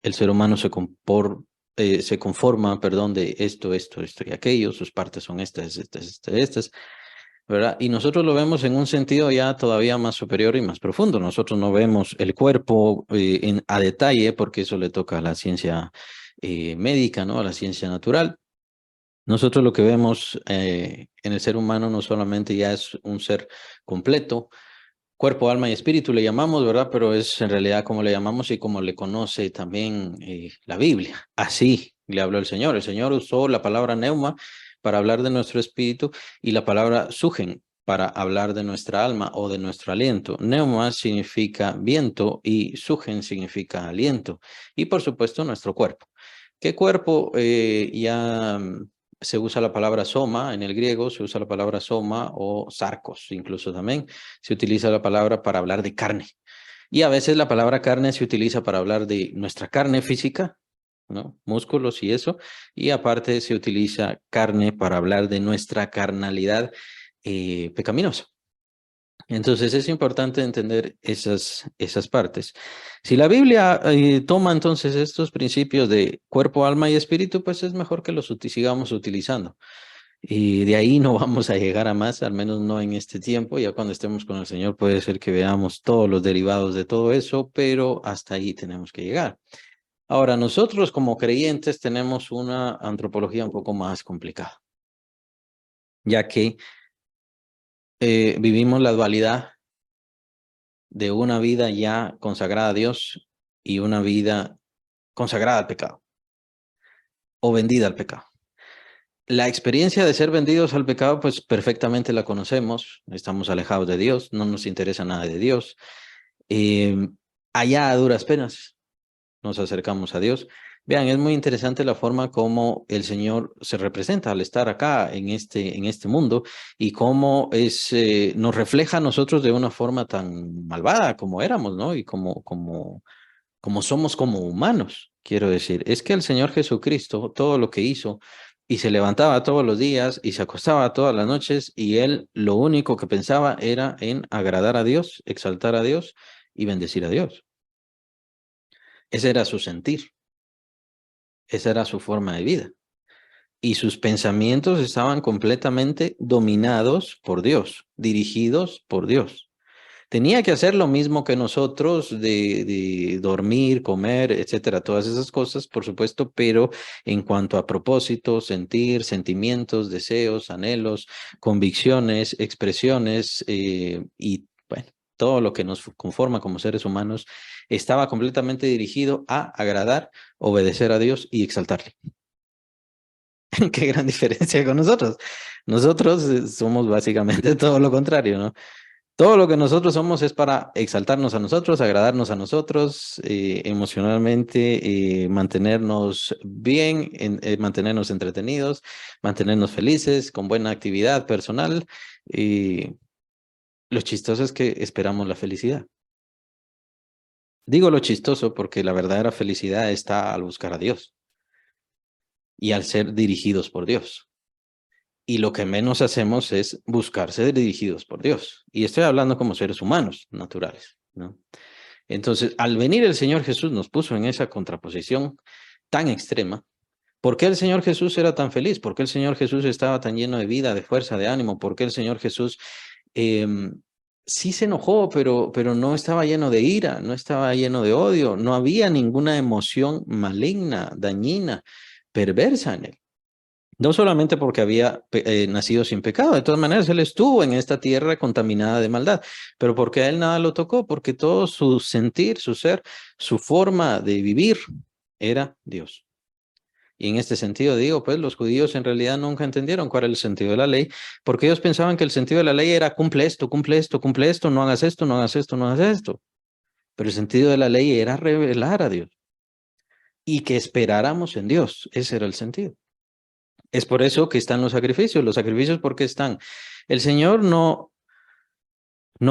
el ser humano se conforma, perdón, de esto y aquello, sus partes son estas, ¿verdad? Y nosotros lo vemos en un sentido ya todavía más superior y más profundo. Nosotros no vemos el cuerpo a detalle, porque eso le toca a la ciencia médica, ¿no? A la ciencia natural. Nosotros lo que vemos en el ser humano no solamente ya es un ser completo, cuerpo, alma y espíritu le llamamos, ¿verdad? Pero es en realidad como le llamamos y como le conoce también la Biblia. Así le habló el Señor. El Señor usó la palabra neuma para hablar de nuestro espíritu y la palabra sugen para hablar de nuestra alma o de nuestro aliento. Neuma significa viento y sugen significa aliento. Y por supuesto nuestro cuerpo. ¿Qué cuerpo? Se usa la palabra soma, en el griego se usa la palabra soma o sarcos, incluso también se utiliza la palabra para hablar de carne. Y a veces la palabra carne se utiliza para hablar de nuestra carne física, ¿no? Músculos y eso. Y aparte se utiliza carne para hablar de nuestra carnalidad pecaminosa. Entonces es importante entender esas partes. Si la Biblia toma entonces estos principios de cuerpo, alma y espíritu, pues es mejor que los sigamos utilizando. Y de ahí no vamos a llegar a más, al menos no en este tiempo. Ya cuando estemos con el Señor puede ser que veamos todos los derivados de todo eso, pero hasta ahí tenemos que llegar. Ahora, nosotros como creyentes tenemos una antropología un poco más complicada, ya que vivimos la dualidad de una vida ya consagrada a Dios y una vida consagrada al pecado o vendida al pecado. La experiencia de ser vendidos al pecado, pues perfectamente la conocemos, estamos alejados de Dios, no nos interesa nada de Dios. Allá a duras penas nos acercamos a Dios. Vean, es muy interesante la forma como el Señor se representa al estar acá en este mundo y cómo nos refleja a nosotros de una forma tan malvada como éramos, ¿no? Y como somos como humanos, quiero decir. Es que el Señor Jesucristo, todo lo que hizo, y se levantaba todos los días y se acostaba todas las noches, y él lo único que pensaba era en agradar a Dios, exaltar a Dios y bendecir a Dios. Ese era su sentir, esa era su forma de vida. Y sus pensamientos estaban completamente dominados por Dios, dirigidos por Dios. Tenía que hacer lo mismo que nosotros de dormir, comer, etcétera, todas esas cosas, por supuesto, pero en cuanto a propósito, sentir, sentimientos, deseos, anhelos, convicciones, expresiones y bueno, todo lo que nos conforma como seres humanos estaba completamente dirigido a agradar, obedecer a Dios y exaltarle. Qué gran diferencia con nosotros. Nosotros somos básicamente todo lo contrario, ¿no? Todo lo que nosotros somos es para exaltarnos a nosotros, agradarnos a nosotros emocionalmente, mantenernos bien, mantenernos entretenidos, mantenernos felices, con buena actividad personal. Y lo chistoso es que esperamos la felicidad. Digo lo chistoso porque la verdadera felicidad está al buscar a Dios y al ser dirigidos por Dios. Y lo que menos hacemos es buscar ser dirigidos por Dios. Y estoy hablando como seres humanos naturales, ¿no? Entonces, al venir el Señor Jesús nos puso en esa contraposición tan extrema. ¿Por qué el Señor Jesús era tan feliz? ¿Por qué el Señor Jesús estaba tan lleno de vida, de fuerza, de ánimo? ¿Por qué el Señor Jesús sí se enojó, pero no estaba lleno de ira, no estaba lleno de odio, no había ninguna emoción maligna, dañina, perversa en él? No solamente porque había nacido sin pecado, de todas maneras él estuvo en esta tierra contaminada de maldad, pero porque a él nada lo tocó, porque todo su sentir, su ser, su forma de vivir era Dios. Y en este sentido digo, pues los judíos en realidad nunca entendieron cuál era el sentido de la ley, porque ellos pensaban que el sentido de la ley era cumple esto, cumple esto, cumple esto, no hagas esto, no hagas esto, no hagas esto. Pero el sentido de la ley era revelar a Dios y que esperáramos en Dios. Ese era el sentido. Es por eso que están los sacrificios. Los sacrificios, ¿por qué están? El Señor no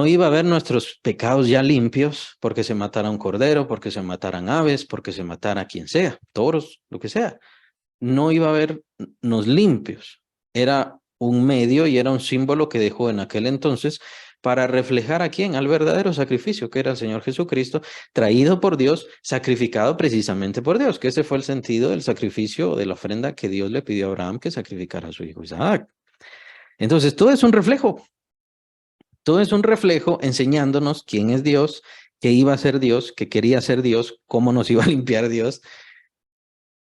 iba a ver nuestros pecados ya limpios porque se matara un cordero, porque se mataran aves, porque se matara quien sea, toros, lo que sea. No iba a vernos limpios. Era un medio y era un símbolo que dejó en aquel entonces para reflejar a quién, al verdadero sacrificio, que era el Señor Jesucristo, traído por Dios, sacrificado precisamente por Dios, que ese fue el sentido del sacrificio, de la ofrenda que Dios le pidió a Abraham que sacrificara a su hijo Isaac. Entonces, todo es un reflejo enseñándonos quién es Dios, qué iba a ser Dios, qué quería ser Dios, cómo nos iba a limpiar Dios,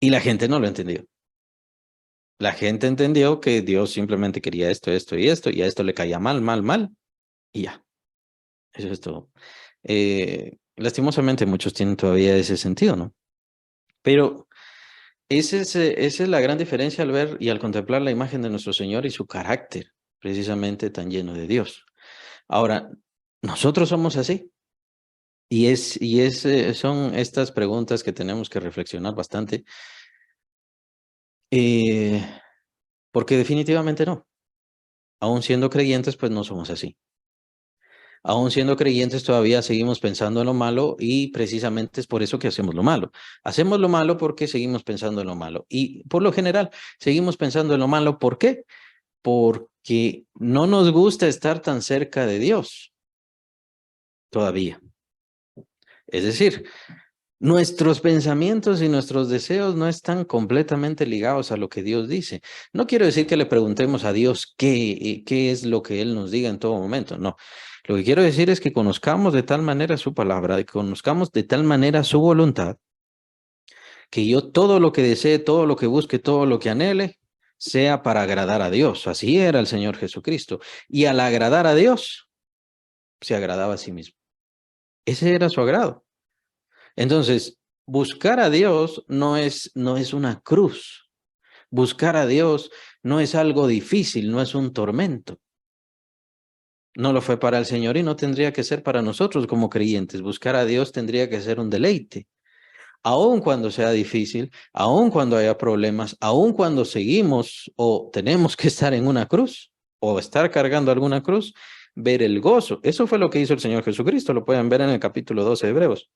y la gente no lo entendió. La gente entendió que Dios simplemente quería esto, esto y esto, y a esto le caía mal, mal, mal, y ya. Eso es todo. Lastimosamente muchos tienen todavía ese sentido, ¿no? Pero esa es la gran diferencia al ver y al contemplar la imagen de nuestro Señor y su carácter, precisamente tan lleno de Dios. Ahora, nosotros somos así. Son estas preguntas que tenemos que reflexionar bastante, eh, porque definitivamente no. Aún siendo creyentes, pues no somos así. Aún siendo creyentes, todavía seguimos pensando en lo malo y precisamente es por eso que hacemos lo malo. Hacemos lo malo porque seguimos pensando en lo malo. Y por lo general, seguimos pensando en lo malo. ¿Por qué? Porque no nos gusta estar tan cerca de Dios todavía. Es decir, nuestros pensamientos y nuestros deseos no están completamente ligados a lo que Dios dice. No quiero decir que le preguntemos a Dios qué es lo que Él nos diga en todo momento, no. Lo que quiero decir es que conozcamos de tal manera su palabra, que conozcamos de tal manera su voluntad, que yo todo lo que desee, todo lo que busque, todo lo que anhele, sea para agradar a Dios. Así era el Señor Jesucristo. Y al agradar a Dios, se agradaba a sí mismo. Ese era su agrado. Entonces, buscar a Dios no es una cruz. Buscar a Dios no es algo difícil, no es un tormento. No lo fue para el Señor y no tendría que ser para nosotros como creyentes. Buscar a Dios tendría que ser un deleite. Aun cuando sea difícil, aun cuando haya problemas, aun cuando seguimos o tenemos que estar en una cruz o estar cargando alguna cruz, ver el gozo. Eso fue lo que hizo el Señor Jesucristo. Lo pueden ver en el capítulo 12 de Hebreos.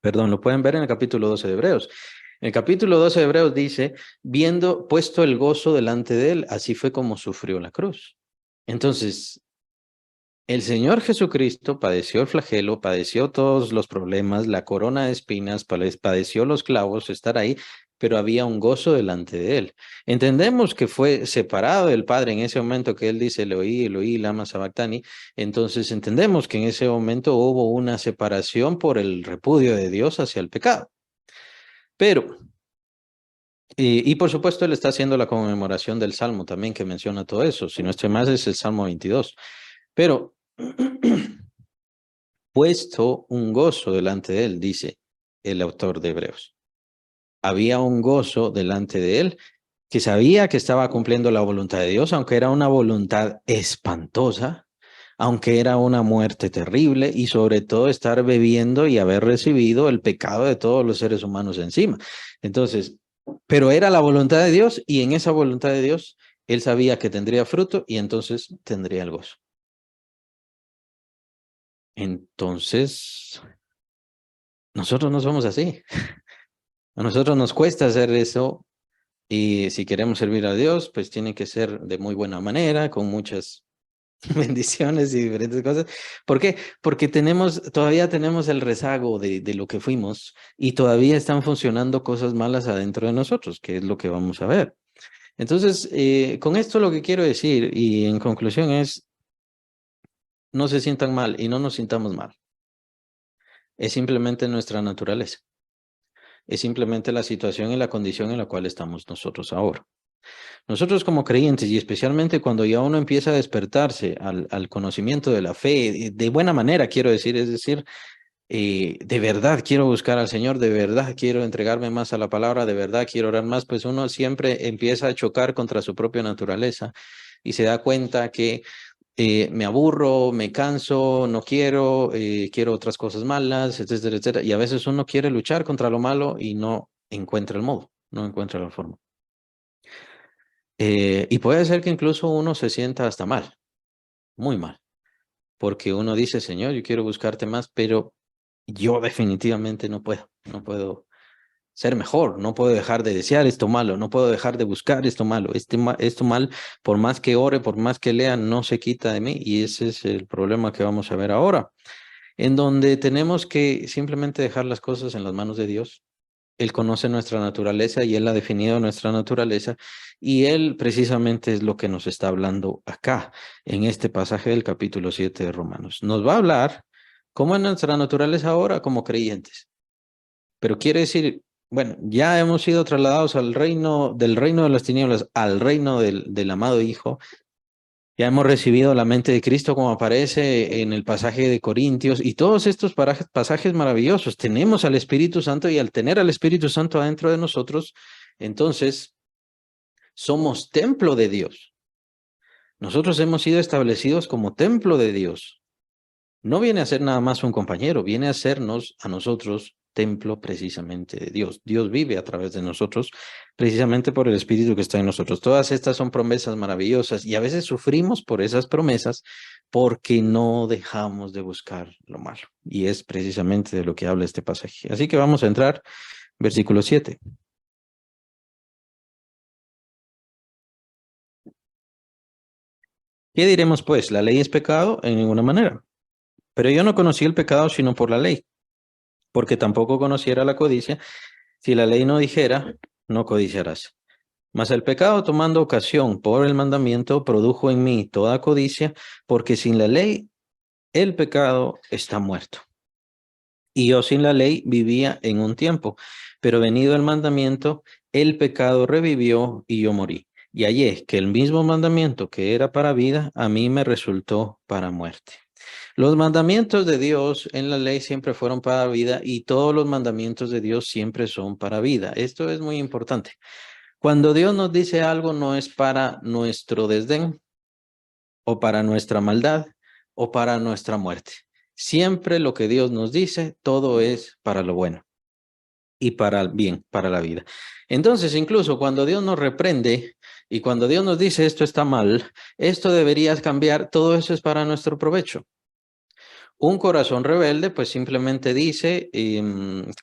Perdón, lo pueden ver en el capítulo 12 de Hebreos. El capítulo 12 de Hebreos dice, viendo puesto el gozo delante de él, así fue como sufrió la cruz. Entonces, el Señor Jesucristo padeció el flagelo, padeció todos los problemas, la corona de espinas, padeció los clavos, estar ahí, pero había un gozo delante de él. Entendemos que fue separado del Padre en ese momento que él dice, Eloí, Eloí, lama sabactani. Entonces entendemos que en ese momento hubo una separación por el repudio de Dios hacia el pecado. Pero, y por supuesto, él está haciendo la conmemoración del Salmo también que menciona todo eso. Si no estoy más, es el Salmo 22. Pero puesto un gozo delante de él, dice el autor de Hebreos. Había un gozo delante de él que sabía que estaba cumpliendo la voluntad de Dios, aunque era una voluntad espantosa, aunque era una muerte terrible y sobre todo estar bebiendo y haber recibido el pecado de todos los seres humanos encima. Entonces, pero era la voluntad de Dios y en esa voluntad de Dios él sabía que tendría fruto y entonces tendría el gozo. Entonces, nosotros no somos así. A nosotros nos cuesta hacer eso y si queremos servir a Dios, pues tiene que ser de muy buena manera, con muchas bendiciones y diferentes cosas. ¿Por qué? Porque todavía tenemos el rezago de lo que fuimos y todavía están funcionando cosas malas adentro de nosotros, que es lo que vamos a ver. Entonces, con esto lo que quiero decir y en conclusión es, no se sientan mal y no nos sintamos mal. Es simplemente nuestra naturaleza. es simplemente la situación y la condición en la cual estamos nosotros ahora. Nosotros como creyentes, y especialmente cuando ya uno empieza a despertarse al conocimiento de la fe, de buena manera, quiero decir, es decir, de verdad quiero buscar al Señor, de verdad quiero entregarme más a la palabra, de verdad quiero orar más, pues uno siempre empieza a chocar contra su propia naturaleza y se da cuenta que me aburro, me canso, no quiero, quiero otras cosas malas, etcétera, etcétera. Y a veces uno quiere luchar contra lo malo y no encuentra el modo, no encuentra la forma. Y puede ser que incluso uno se sienta hasta mal, muy mal, porque uno dice, Señor, yo quiero buscarte más, pero yo definitivamente no puedo ser mejor, no puedo dejar de desear esto malo, no puedo dejar de buscar esto malo, esto mal, por más que ore, por más que lea, no se quita de mí y ese es el problema que vamos a ver ahora, en donde tenemos que simplemente dejar las cosas en las manos de Dios. Él conoce nuestra naturaleza y Él ha definido nuestra naturaleza y Él precisamente es lo que nos está hablando acá, en este pasaje del capítulo 7 de Romanos. Nos va a hablar cómo es nuestra naturaleza ahora como creyentes, pero quiere decir, bueno, ya hemos sido trasladados al reino, del reino de las tinieblas al reino del amado Hijo. Ya hemos recibido la mente de Cristo como aparece en el pasaje de Corintios y todos estos pasajes maravillosos. Tenemos al Espíritu Santo y al tener al Espíritu Santo adentro de nosotros, entonces somos templo de Dios. Nosotros hemos sido establecidos como templo de Dios. No viene a ser nada más un compañero, viene a sernos a nosotros templo precisamente de Dios. Dios vive a través de nosotros precisamente por el Espíritu que está en nosotros. Todas estas son promesas maravillosas y a veces sufrimos por esas promesas porque no dejamos de buscar lo malo. Y es precisamente de lo que habla este pasaje. Así que vamos a entrar, versículo 7. ¿Qué diremos pues? ¿La ley es pecado? En ninguna manera. Pero yo no conocí el pecado sino por la ley, porque tampoco conociera la codicia. Si la ley no dijera, no codiciarás. Mas el pecado, tomando ocasión por el mandamiento, produjo en mí toda codicia, porque sin la ley el pecado está muerto. Y yo sin la ley vivía en un tiempo, pero venido el mandamiento, el pecado revivió y yo morí. Y hallé que el mismo mandamiento que era para vida, a mí me resultó para muerte. Los mandamientos de Dios en la ley siempre fueron para vida y todos los mandamientos de Dios siempre son para vida. Esto es muy importante. Cuando Dios nos dice algo, no es para nuestro desdén o para nuestra maldad o para nuestra muerte. Siempre lo que Dios nos dice, todo es para lo bueno y para el bien, para la vida. Entonces, incluso cuando Dios nos reprende y cuando Dios nos dice esto está mal, esto deberías cambiar, todo eso es para nuestro provecho. Un corazón rebelde, pues simplemente dice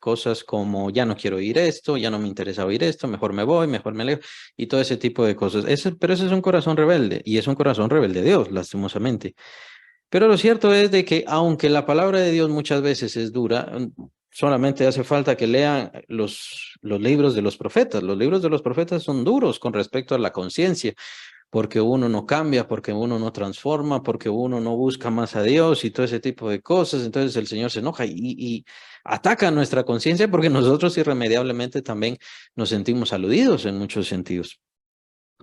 cosas como ya no quiero oír esto, ya no me interesa oír esto, mejor me voy, mejor me alejo y todo ese tipo de cosas. Pero ese es un corazón rebelde y es un corazón rebelde de Dios, lastimosamente. Pero lo cierto es de que aunque la palabra de Dios muchas veces es dura, solamente hace falta que lean los libros de los profetas. Los libros de los profetas son duros con respecto a la conciencia porque uno no cambia, porque uno no transforma, porque uno no busca más a Dios y todo ese tipo de cosas. Entonces el Señor se enoja y ataca nuestra conciencia porque nosotros irremediablemente también nos sentimos aludidos en muchos sentidos.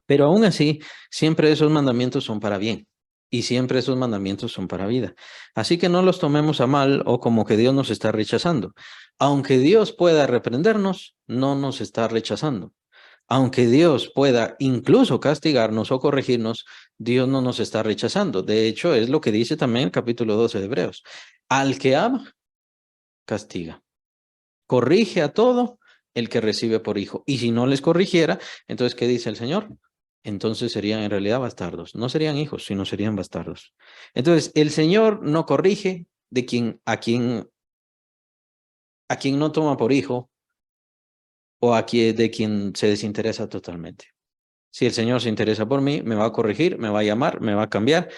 Pero aún así, siempre esos mandamientos son para bien y siempre esos mandamientos son para vida. Así que no los tomemos a mal o como que Dios nos está rechazando. Aunque Dios pueda reprendernos, no nos está rechazando. Aunque Dios pueda incluso castigarnos o corregirnos, Dios no nos está rechazando. De hecho, es lo que dice también el capítulo 12 de Hebreos. Al que ama, castiga. Corrige a todo el que recibe por hijo. Y si no les corrigiera, entonces, ¿qué dice el Señor? Entonces serían en realidad bastardos. No serían hijos, sino serían bastardos. Entonces, el Señor no corrige de a quien no toma por hijo o de quien se desinteresa totalmente. Si el Señor se interesa por mí, me va a corregir, me va a llamar, me va a cambiar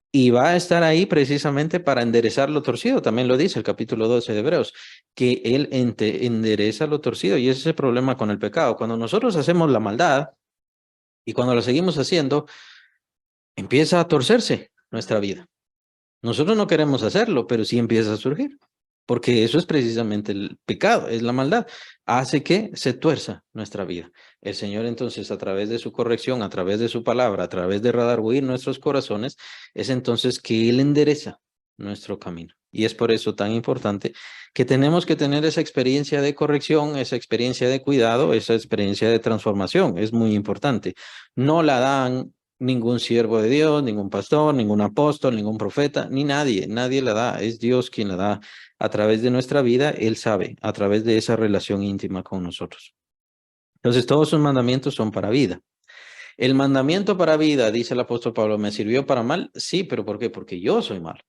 y va a estar ahí precisamente para enderezar lo torcido. También lo dice el capítulo 12 de Hebreos, que Él endereza lo torcido y ese es el problema con el pecado. Cuando nosotros hacemos la maldad y cuando la seguimos haciendo, empieza a torcerse nuestra vida. Nosotros no queremos hacerlo, pero sí empieza a surgir. porque eso es precisamente el pecado, es la maldad. Hace que se tuerza nuestra vida. El Señor entonces, a través de su corrección, a través de su palabra, a través de redarguir nuestros corazones, es entonces que Él endereza nuestro camino. Y es por eso tan importante que tenemos que tener esa experiencia de corrección, esa experiencia de cuidado, esa experiencia de transformación. Es muy importante. No la dan ningún siervo de Dios, ningún pastor, ningún apóstol, ningún profeta, ni nadie. Nadie la da. Es Dios quien la da a través de nuestra vida. Él sabe, a través de esa relación íntima con nosotros. Entonces, todos sus mandamientos son para vida. El mandamiento para vida, dice el apóstol Pablo, ¿me sirvió para mal? Sí, pero ¿por qué? Porque yo soy malo.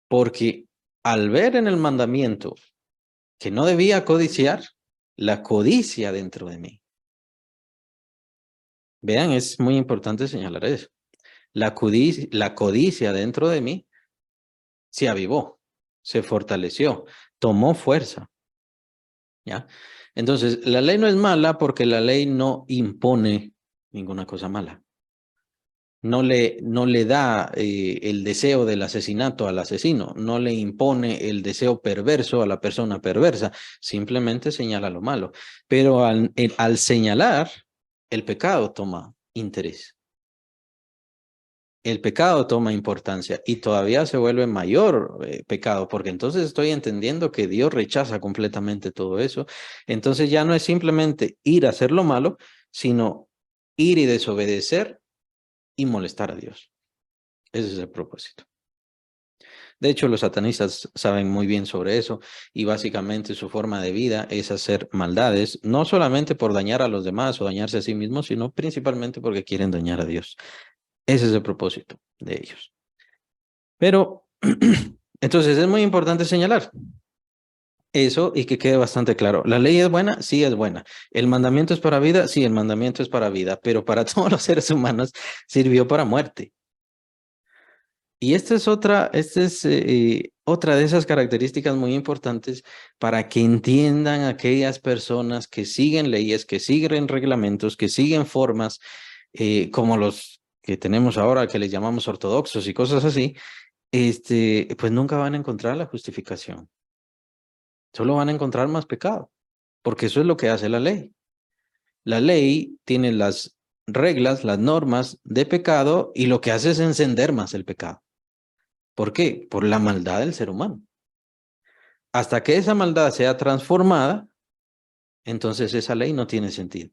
Porque al ver en el mandamiento que no debía codiciar, la codicia dentro de mí. Vean, es muy importante señalar eso. La codicia dentro de mí se avivó, se fortaleció, tomó fuerza. ¿Ya? Entonces, la ley no es mala porque la ley no impone ninguna cosa mala. No le da el deseo del asesinato al asesino, no le impone el deseo perverso a la persona perversa, simplemente señala lo malo. Pero al señalar, el pecado toma interés. El pecado toma importancia y todavía se vuelve mayor pecado, porque entonces estoy entendiendo que Dios rechaza completamente todo eso. Entonces ya no es simplemente ir a hacer lo malo, sino ir y desobedecer y molestar a Dios. Ese es el propósito. De hecho, los satanistas saben muy bien sobre eso y básicamente su forma de vida es hacer maldades, no solamente por dañar a los demás o dañarse a sí mismos, sino principalmente porque quieren dañar a Dios. Ese es el propósito de ellos. Pero, entonces es muy importante señalar eso y que quede bastante claro. ¿La ley es buena? Sí, es buena. ¿El mandamiento es para vida? Sí, el mandamiento es para vida, pero para todos los seres humanos sirvió para muerte. Y esta es otra de esas características muy importantes para que entiendan aquellas personas que siguen leyes, que siguen reglamentos, que siguen formas, como los que tenemos ahora, que les llamamos ortodoxos y cosas así, pues nunca van a encontrar la justificación. Solo van a encontrar más pecado, porque eso es lo que hace la ley. La ley tiene las reglas, las normas de pecado y lo que hace es encender más el pecado. ¿Por qué? Por la maldad del ser humano. Hasta que esa maldad sea transformada, entonces esa ley no tiene sentido.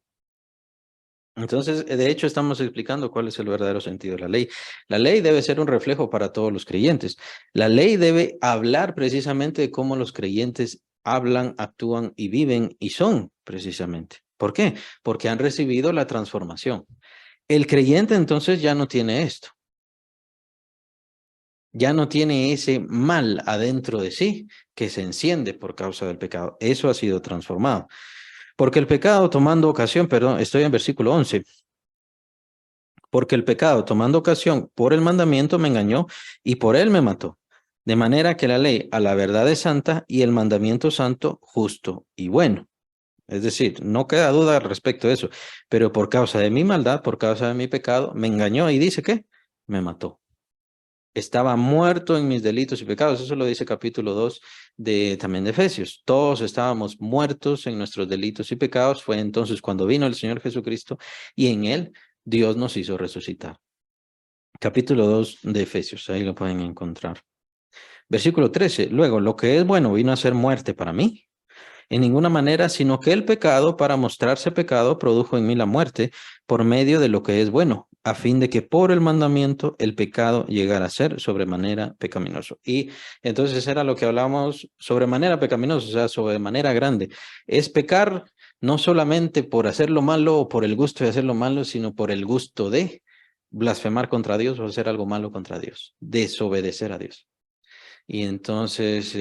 Entonces, de hecho, estamos explicando cuál es el verdadero sentido de la ley. La ley debe ser un reflejo para todos los creyentes. La ley debe hablar precisamente de cómo los creyentes hablan, actúan y viven y son precisamente. ¿Por qué? Porque han recibido la transformación. El creyente entonces ya no tiene esto. Ya no tiene ese mal adentro de sí que se enciende por causa del pecado. Eso ha sido transformado. Porque el pecado tomando ocasión, perdón, estoy en versículo 11. Porque el pecado tomando ocasión por el mandamiento me engañó y por él me mató. De manera que la ley a la verdad es santa y el mandamiento santo, justo y bueno. Es decir, no queda duda respecto a eso, pero por causa de mi maldad, por causa de mi pecado, me engañó y dice que me mató. Estaba muerto en mis delitos y pecados. Eso lo dice capítulo 2 también de Efesios. Todos estábamos muertos en nuestros delitos y pecados. Fue entonces cuando vino el Señor Jesucristo y en él Dios nos hizo resucitar. Capítulo 2 de Efesios, ahí lo pueden encontrar. Versículo 13. Luego, lo que es bueno vino a ser muerte para mí. En ninguna manera, sino que el pecado, para mostrarse pecado, produjo en mí la muerte por medio de lo que es bueno, a fin de que por el mandamiento el pecado llegara a ser sobremanera pecaminoso. Y entonces era lo que hablábamos, sobremanera pecaminoso, o sea, sobremanera grande. Es pecar no solamente por hacer lo malo o por el gusto de hacer lo malo, sino por el gusto de blasfemar contra Dios o hacer algo malo contra Dios, desobedecer a Dios. Y entonces,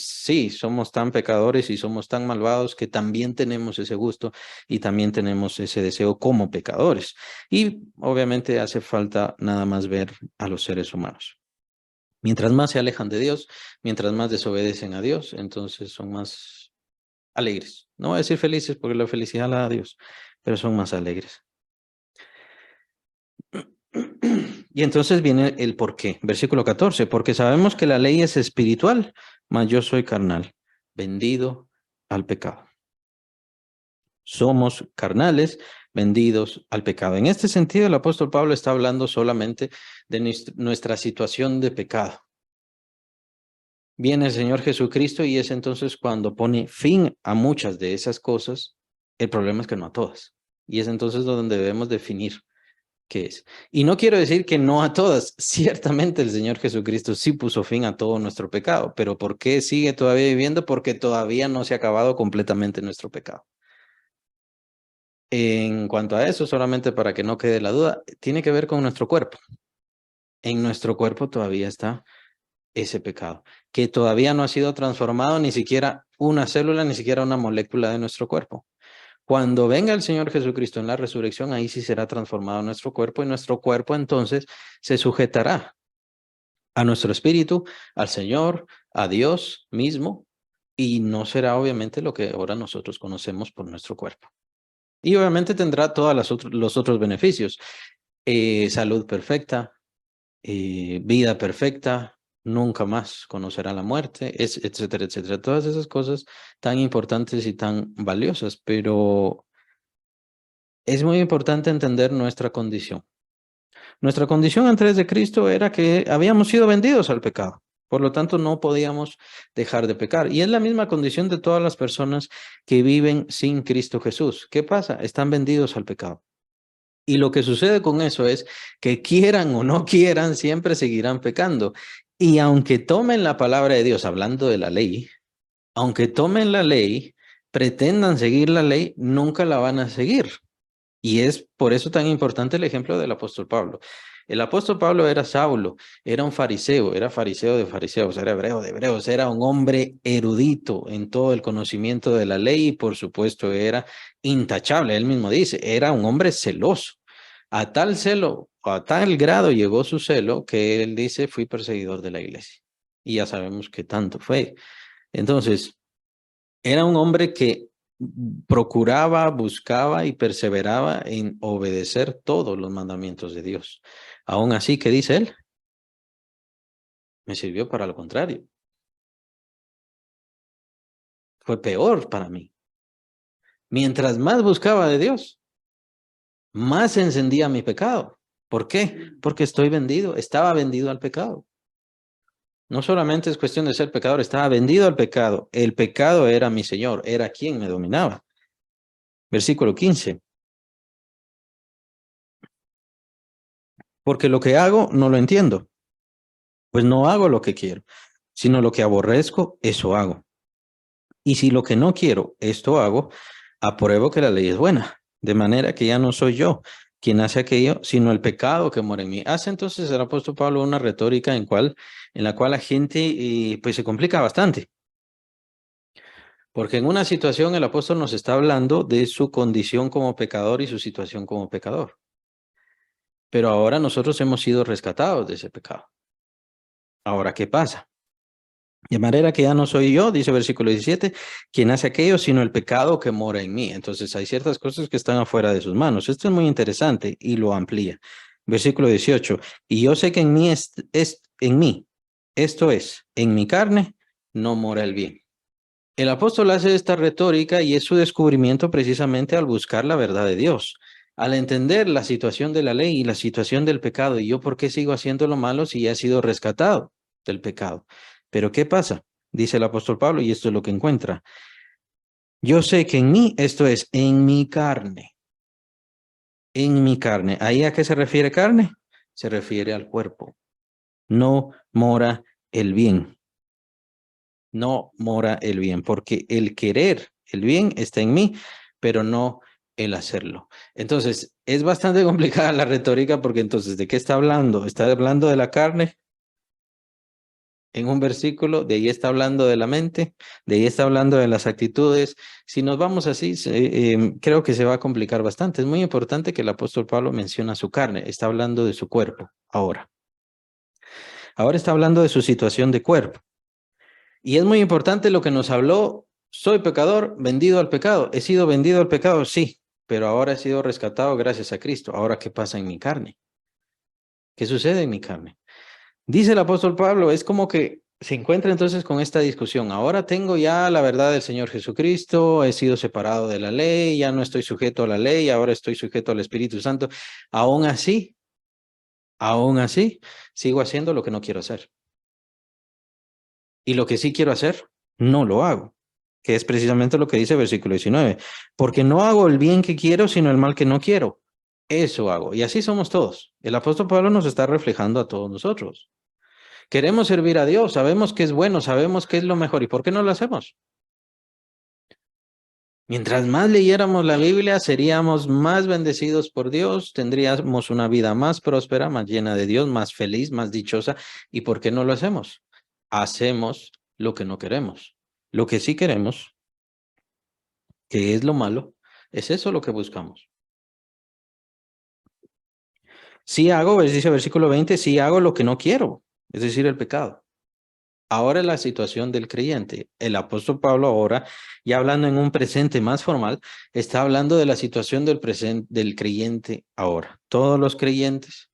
sí, somos tan pecadores y somos tan malvados que también tenemos ese gusto y también tenemos ese deseo como pecadores. Y obviamente hace falta nada más ver a los seres humanos. Mientras más se alejan de Dios, mientras más desobedecen a Dios, entonces son más alegres. No voy a decir felices porque la felicidad la da Dios, pero son más alegres. Y entonces viene el por qué. Versículo 14, porque sabemos que la ley es espiritual, mas yo soy carnal, vendido al pecado. Somos carnales, vendidos al pecado. En este sentido, el apóstol Pablo está hablando solamente de nuestra situación de pecado. Viene el Señor Jesucristo y es entonces cuando pone fin a muchas de esas cosas. El problema es que no a todas. Y es entonces donde debemos definir qué es. Y no quiero decir que no a todas. Ciertamente el Señor Jesucristo sí puso fin a todo nuestro pecado. Pero ¿por qué sigue todavía viviendo? Porque todavía no se ha acabado completamente nuestro pecado. En cuanto a eso, solamente para que no quede la duda, tiene que ver con nuestro cuerpo. En nuestro cuerpo todavía está ese pecado, que todavía no ha sido transformado ni siquiera una célula, ni siquiera una molécula de nuestro cuerpo. Cuando venga el Señor Jesucristo en la resurrección, ahí sí será transformado nuestro cuerpo y nuestro cuerpo entonces se sujetará a nuestro espíritu, al Señor, a Dios mismo, y no será obviamente lo que ahora nosotros conocemos por nuestro cuerpo. Y obviamente tendrá todos los otros beneficios, salud perfecta, vida perfecta, nunca más conocerá la muerte, etcétera, etcétera. Todas esas cosas tan importantes y tan valiosas, pero es muy importante entender nuestra condición. Nuestra condición antes de Cristo era que habíamos sido vendidos al pecado. Por lo tanto, no podíamos dejar de pecar. Y es la misma condición de todas las personas que viven sin Cristo Jesús. ¿Qué pasa? Están vendidos al pecado. Y lo que sucede con eso es que quieran o no quieran, siempre seguirán pecando. Y aunque tomen la palabra de Dios, hablando de la ley, aunque tomen la ley, pretendan seguir la ley, nunca la van a seguir. Y es por eso tan importante el ejemplo del apóstol Pablo. El apóstol Pablo era Saulo, era fariseo de fariseos, era hebreo de hebreos, era un hombre erudito en todo el conocimiento de la ley y por supuesto era intachable, él mismo dice, era un hombre celoso. A tal celo, a tal grado llegó su celo que él dice, fui perseguidor de la iglesia. Y ya sabemos que tanto fue. Entonces, era un hombre que procuraba, buscaba y perseveraba en obedecer todos los mandamientos de Dios. Aún así, ¿qué dice él? Me sirvió para lo contrario. Fue peor para mí. Mientras más buscaba de Dios, más encendía mi pecado. ¿Por qué? Porque estoy vendido, estaba vendido al pecado. No solamente es cuestión de ser pecador, estaba vendido al pecado. El pecado era mi Señor, era quien me dominaba. Versículo 15. Porque lo que hago no lo entiendo, pues no hago lo que quiero, sino lo que aborrezco, eso hago. Y si lo que no quiero, esto hago, apruebo que la ley es buena, de manera que ya no soy yo quien hace aquello, sino el pecado que mora en mí. Hace entonces el apóstol Pablo una retórica en la cual la gente pues se complica bastante. Porque en una situación el apóstol nos está hablando de su condición como pecador y su situación como pecador. Pero ahora nosotros hemos sido rescatados de ese pecado. Ahora, ¿qué pasa? De manera que ya no soy yo, dice versículo 17, quien hace aquello, sino el pecado que mora en mí. Entonces hay ciertas cosas que están afuera de sus manos. Esto es muy interesante y lo amplía. Versículo 18, y yo sé que en mí en mí, esto es, en mi carne, no mora el bien. El apóstol hace esta retórica y es su descubrimiento precisamente al buscar la verdad de Dios, al entender la situación de la ley y la situación del pecado. ¿Y yo por qué sigo haciendo lo malo si ya he sido rescatado del pecado? Pero ¿qué pasa? Dice el apóstol Pablo, y esto es lo que encuentra. Yo sé que en mí, esto es, en mi carne, en mi carne. ¿Ahí a qué se refiere carne? Se refiere al cuerpo. No mora el bien. No mora el bien, porque el querer el bien está en mí, pero no el hacerlo. Entonces, es bastante complicada la retórica porque entonces, ¿de qué está hablando? ¿Está hablando de la carne en un versículo? ¿De ahí está hablando de la mente? ¿De ahí está hablando de las actitudes? Si nos vamos así, creo que se va a complicar bastante. Es muy importante que el apóstol Pablo menciona su carne, está hablando de su cuerpo ahora. Ahora está hablando de su situación de cuerpo. Y es muy importante lo que nos habló, soy pecador, vendido al pecado. He sido vendido al pecado, sí, pero ahora he sido rescatado gracias a Cristo. Ahora, ¿qué pasa en mi carne? ¿Qué sucede en mi carne? Dice el apóstol Pablo, es como que se encuentra entonces con esta discusión. Ahora tengo ya la verdad del Señor Jesucristo, he sido separado de la ley, ya no estoy sujeto a la ley, ahora estoy sujeto al Espíritu Santo. Aún así, sigo haciendo lo que no quiero hacer. Y lo que sí quiero hacer, no lo hago, que es precisamente lo que dice el versículo 19. Porque no hago el bien que quiero, sino el mal que no quiero. Eso hago. Y así somos todos. El apóstol Pablo nos está reflejando a todos nosotros. Queremos servir a Dios, sabemos que es bueno, sabemos que es lo mejor. ¿Y por qué no lo hacemos? Mientras más leyéramos la Biblia, seríamos más bendecidos por Dios, tendríamos una vida más próspera, más llena de Dios, más feliz, más dichosa. ¿Y por qué no lo hacemos? Hacemos lo que no queremos. Lo que sí queremos, que es lo malo, es eso lo que buscamos. Si hago, dice el versículo 20, si hago lo que no quiero, es decir, el pecado. Ahora es la situación del creyente. El apóstol Pablo ahora, ya hablando en un presente más formal, está hablando de la situación del presente del creyente ahora. Todos los creyentes,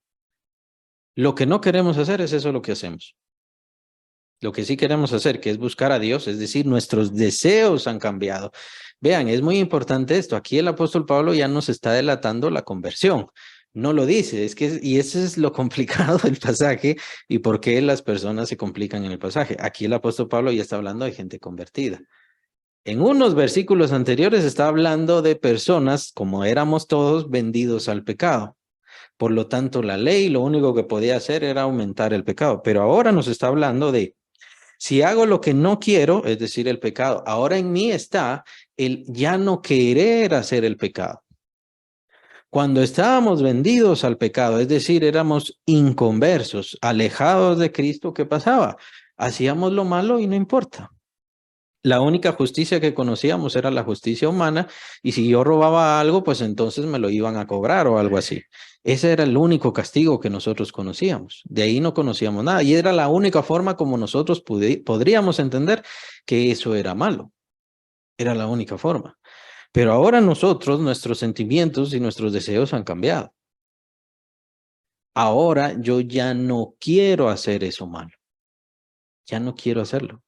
lo que no queremos hacer es eso lo que hacemos. Lo que sí queremos hacer, que es buscar a Dios, es decir, nuestros deseos han cambiado. Vean, es muy importante esto. Aquí el apóstol Pablo ya nos está delatando la conversión. No lo dice, y ese es lo complicado del pasaje y por qué las personas se complican en el pasaje. Aquí el apóstol Pablo ya está hablando de gente convertida. En unos versículos anteriores está hablando de personas, como éramos todos, vendidos al pecado. Por lo tanto, la ley lo único que podía hacer era aumentar el pecado. Pero ahora nos está hablando de si hago lo que no quiero, es decir, el pecado, ahora en mí está el ya no querer hacer el pecado. Cuando estábamos vendidos al pecado, es decir, éramos inconversos, alejados de Cristo, ¿qué pasaba? Hacíamos lo malo y no importa. La única justicia que conocíamos era la justicia humana y si yo robaba algo, pues entonces me lo iban a cobrar o algo así. Ese era el único castigo que nosotros conocíamos. De ahí no conocíamos nada y era la única forma como nosotros podríamos entender que eso era malo. Era la única forma. Pero ahora nosotros, nuestros sentimientos y nuestros deseos han cambiado. Ahora yo ya no quiero hacer eso malo. Ya no quiero hacerlo.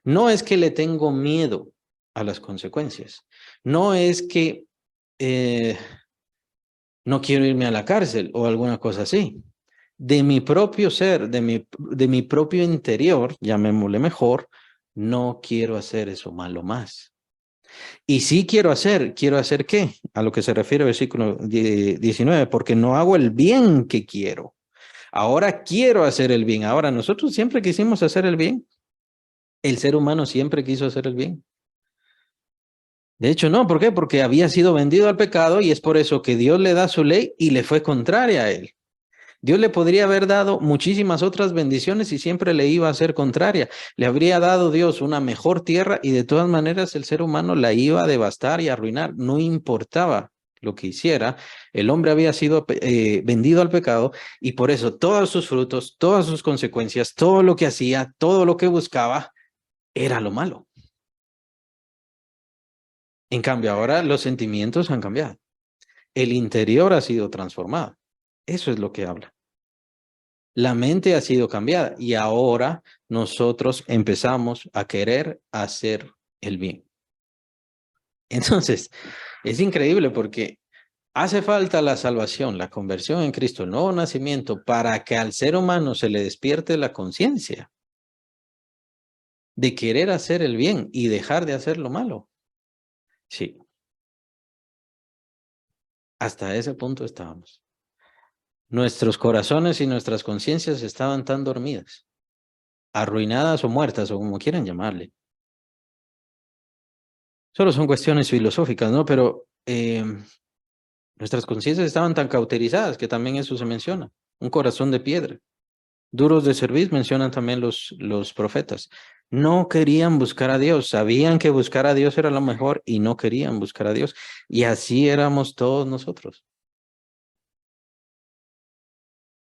No es que le tengo miedo a las consecuencias. No es que no quiero irme a la cárcel o alguna cosa así. De mi propio ser, de mi propio interior, llamémosle mejor, no quiero hacer eso malo más. Y sí quiero hacer ¿qué? A lo que se refiere el versículo 19, porque no hago el bien que quiero. Ahora quiero hacer el bien. Ahora nosotros siempre quisimos hacer el bien. El ser humano siempre quiso hacer el bien. De hecho, no, ¿por qué? Porque había sido vendido al pecado y es por eso que Dios le da su ley y le fue contraria a él. Dios le podría haber dado muchísimas otras bendiciones y siempre le iba a ser contraria. Le habría dado Dios una mejor tierra y de todas maneras el ser humano la iba a devastar y arruinar. No importaba lo que hiciera, el hombre había sido vendido al pecado y por eso todos sus frutos, todas sus consecuencias, todo lo que hacía, todo lo que buscaba, era lo malo. En cambio, ahora los sentimientos han cambiado. El interior ha sido transformado. Eso es lo que habla. La mente ha sido cambiada y ahora nosotros empezamos a querer hacer el bien. Entonces, es increíble porque hace falta la salvación, la conversión en Cristo, el nuevo nacimiento, para que al ser humano se le despierte la conciencia de querer hacer el bien y dejar de hacer lo malo. Sí, hasta ese punto estábamos. Nuestros corazones y nuestras conciencias estaban tan dormidas, arruinadas o muertas, o como quieran llamarle. Solo son cuestiones filosóficas, ¿no? Pero nuestras conciencias estaban tan cauterizadas que también eso se menciona. Un corazón de piedra. Duros de cerviz mencionan también los profetas. No querían buscar a Dios, sabían que buscar a Dios era lo mejor y no querían buscar a Dios. Y así éramos todos nosotros.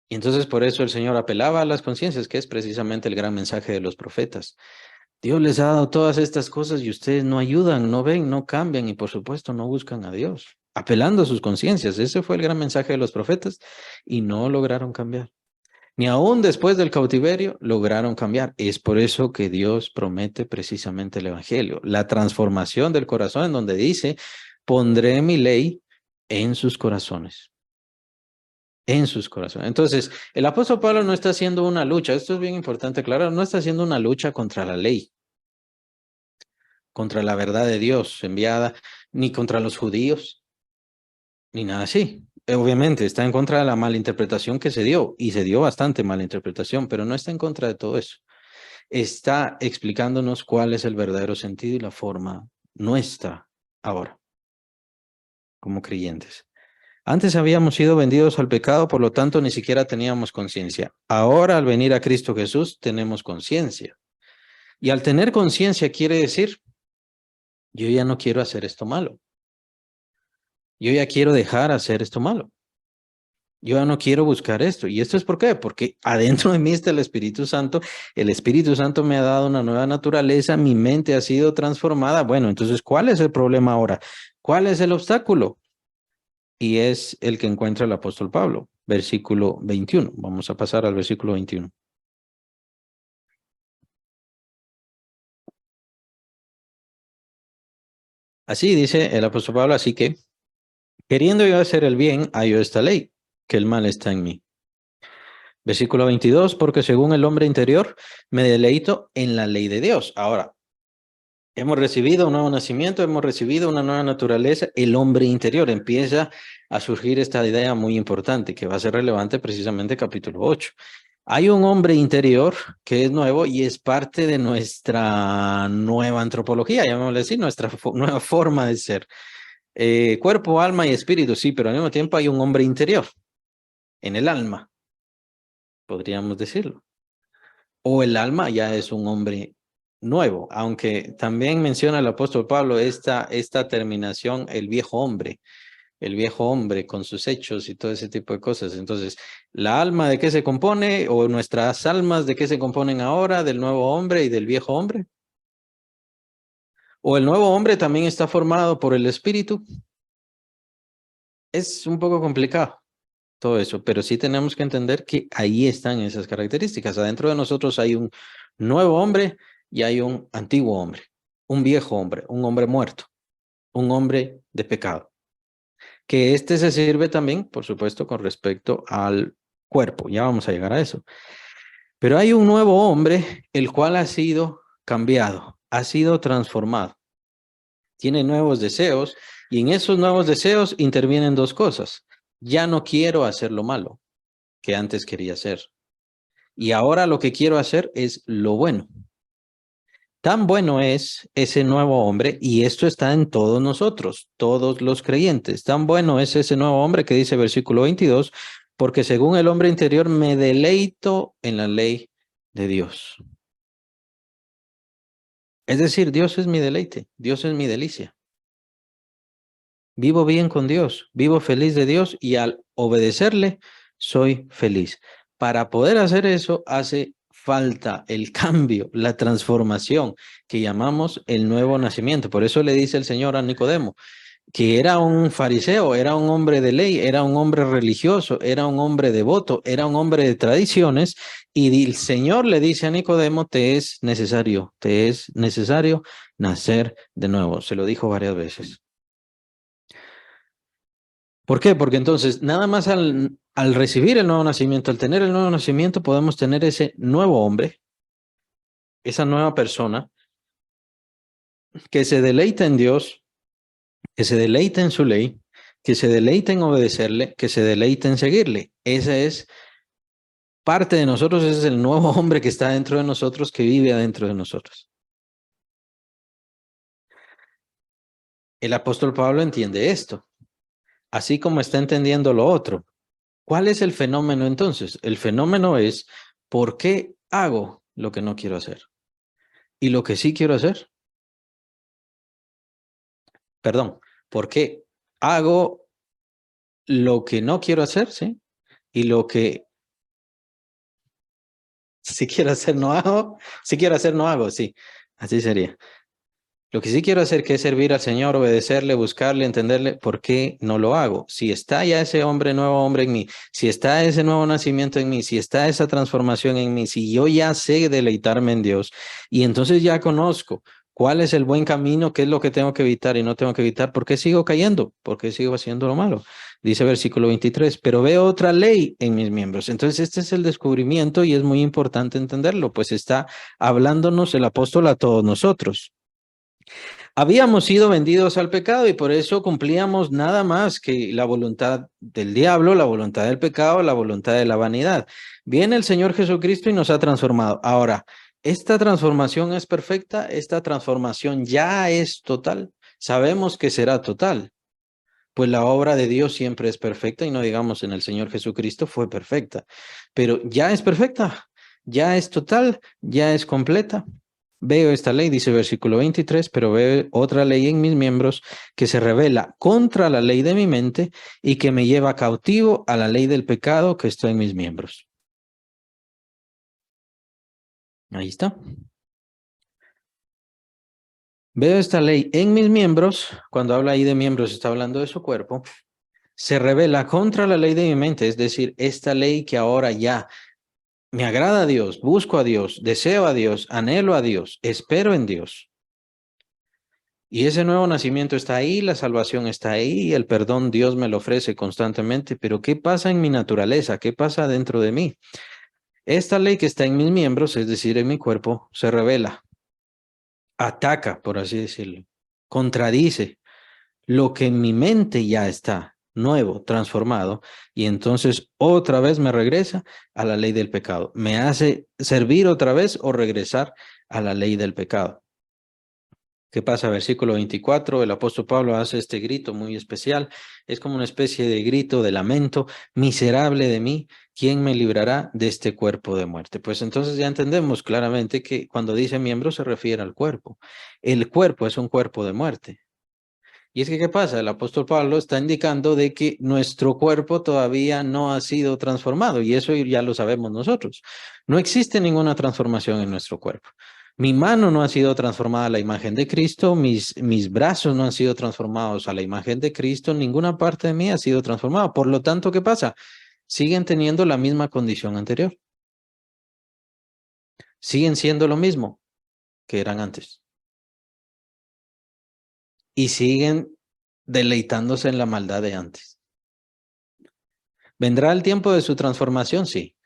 Y entonces por eso el Señor apelaba a las conciencias, que es precisamente el gran mensaje de los profetas. Dios les ha dado todas estas cosas y ustedes no ayudan, no ven, no cambian y por supuesto no buscan a Dios. apelando a sus conciencias. Ese fue el gran mensaje de los profetas y no lograron cambiar. Ni aún después del cautiverio lograron cambiar. Es por eso que Dios promete precisamente el evangelio, la transformación del corazón, en donde dice, pondré mi ley en sus corazones. En sus corazones. Entonces, el apóstol Pablo no está haciendo una lucha, esto es bien importante, claro, no está haciendo una lucha contra la ley, contra la verdad de Dios enviada, ni contra los judíos, ni nada así. Obviamente está en contra de la mala interpretación que se dio, y se dio bastante mala interpretación, pero no está en contra de todo eso. Está explicándonos cuál es el verdadero sentido y la forma nuestra ahora, como creyentes. Antes habíamos sido vendidos al pecado, por lo tanto ni siquiera teníamos conciencia. Ahora al venir a Cristo Jesús tenemos conciencia. Y al tener conciencia quiere decir, yo ya no quiero hacer esto malo. Yo ya quiero dejar hacer esto malo. Yo ya no quiero buscar esto. ¿Y esto es por qué? Porque adentro de mí está el Espíritu Santo. El Espíritu Santo me ha dado una nueva naturaleza. Mi mente ha sido transformada. Bueno, entonces, ¿cuál es el problema ahora? ¿Cuál es el obstáculo? Y es el que encuentra el apóstol Pablo. Versículo 21. Vamos a pasar al versículo 21. Así dice el apóstol Pablo, así que, queriendo yo hacer el bien, hallo esta ley, que el mal está en mí. Versículo 22, porque según el hombre interior, me deleito en la ley de Dios. Ahora, hemos recibido un nuevo nacimiento, hemos recibido una nueva naturaleza, el hombre interior. Empieza a surgir esta idea muy importante que va a ser relevante precisamente capítulo 8. Hay un hombre interior que es nuevo y es parte de nuestra nueva antropología, llamémosle así, nuestra nueva forma de ser. Cuerpo, alma y espíritu, sí, pero al mismo tiempo hay un hombre interior, en el alma, podríamos decirlo. O el alma ya es un hombre nuevo, aunque también menciona el apóstol Pablo esta terminación, el viejo hombre con sus hechos y todo ese tipo de cosas. Entonces, ¿la alma de qué se compone? ¿O nuestras almas de qué se componen ahora? ¿Del nuevo hombre y del viejo hombre? ¿O el nuevo hombre también está formado por el espíritu? Es un poco complicado todo eso, pero sí tenemos que entender que ahí están esas características. Adentro de nosotros hay un nuevo hombre y hay un antiguo hombre, un viejo hombre, un hombre muerto, un hombre de pecado. Que este se sirve también, por supuesto, con respecto al cuerpo. Ya vamos a llegar a eso. Pero hay un nuevo hombre, el cual ha sido cambiado, ha sido transformado. Tiene nuevos deseos y en esos nuevos deseos intervienen dos cosas. Ya no quiero hacer lo malo que antes quería hacer. Y ahora lo que quiero hacer es lo bueno. Tan bueno es ese nuevo hombre, y esto está en todos nosotros, todos los creyentes. Tan bueno es ese nuevo hombre que dice versículo 22, porque según el hombre interior me deleito en la ley de Dios. Es decir, Dios es mi deleite, Dios es mi delicia. Vivo bien con Dios, vivo feliz de Dios y al obedecerle soy feliz. Para poder hacer eso hace falta el cambio, la transformación que llamamos el nuevo nacimiento. Por eso le dice el Señor a Nicodemo, que era un fariseo, era un hombre de ley, era un hombre religioso, era un hombre devoto, era un hombre de tradiciones, y el Señor le dice a Nicodemo, te es necesario nacer de nuevo. Se lo dijo varias veces. ¿Por qué? Porque entonces, nada más al recibir el nuevo nacimiento, al tener el nuevo nacimiento, podemos tener ese nuevo hombre, esa nueva persona que se deleita en Dios, que se deleita en su ley, que se deleita en obedecerle, que se deleita en seguirle. Esa es parte de nosotros, ese es el nuevo hombre que está dentro de nosotros, que vive adentro de nosotros. El apóstol Pablo entiende esto, así como está entendiendo lo otro. ¿Cuál es el fenómeno entonces? El fenómeno es, ¿por qué hago lo que no quiero hacer? Y lo que sí quiero hacer, perdón, ¿por qué hago lo que no quiero hacer, sí? Y lo que sí quiero hacer no hago, sí quiero hacer no hago, sí, así sería. Lo que sí quiero hacer, que es servir al Señor, obedecerle, buscarle, entenderle, ¿por qué no lo hago? Si está ya ese nuevo hombre en mí, si está ese nuevo nacimiento en mí, si está esa transformación en mí, si yo ya sé deleitarme en Dios y entonces ya conozco cuál es el buen camino, qué es lo que tengo que evitar y no tengo que evitar, ¿por qué sigo cayendo? ¿Por qué sigo haciendo lo malo? Dice versículo 23, pero veo otra ley en mis miembros. Entonces este es el descubrimiento y es muy importante entenderlo, pues está hablándonos el apóstol a todos nosotros. Habíamos sido vendidos al pecado y por eso cumplíamos nada más que la voluntad del diablo, la voluntad del pecado, la voluntad de la vanidad. Viene el Señor Jesucristo y nos ha transformado. Ahora, ¿esta transformación es perfecta? ¿Esta transformación ya es total? Sabemos que será total, pues la obra de Dios siempre es perfecta y no digamos en el Señor Jesucristo fue perfecta, pero ya es perfecta, ya es total, ya es completa. Veo esta ley, dice versículo 23, pero veo otra ley en mis miembros que se revela contra la ley de mi mente y que me lleva cautivo a la ley del pecado que está en mis miembros. Ahí está. Veo esta ley en mis miembros, cuando habla ahí de miembros está hablando de su cuerpo, se revela contra la ley de mi mente, es decir, esta ley que ahora ya me agrada a Dios, busco a Dios, deseo a Dios, anhelo a Dios, espero en Dios. Y ese nuevo nacimiento está ahí, la salvación está ahí, el perdón Dios me lo ofrece constantemente, pero ¿qué pasa en mi naturaleza? ¿Qué pasa dentro de mí? Esta ley que está en mis miembros, es decir, en mi cuerpo, se revela, ataca, por así decirlo, contradice lo que en mi mente ya está nuevo, transformado, y entonces otra vez me regresa a la ley del pecado. Me hace servir otra vez o regresar a la ley del pecado. ¿Qué pasa? Versículo 24, el apóstol Pablo hace este grito muy especial. Es como una especie de grito de lamento. Miserable de mí, ¿quién me librará de este cuerpo de muerte? Pues entonces ya entendemos claramente que cuando dice miembro se refiere al cuerpo. El cuerpo es un cuerpo de muerte. Y es que, ¿qué pasa? El apóstol Pablo está indicando de que nuestro cuerpo todavía no ha sido transformado y eso ya lo sabemos nosotros. No existe ninguna transformación en nuestro cuerpo. Mi mano no ha sido transformada a la imagen de Cristo, mis brazos no han sido transformados a la imagen de Cristo, ninguna parte de mí ha sido transformada. Por lo tanto, ¿qué pasa? Siguen teniendo la misma condición anterior. Siguen siendo lo mismo que eran antes. Y siguen deleitándose en la maldad de antes. ¿Vendrá el tiempo de su transformación? Sí.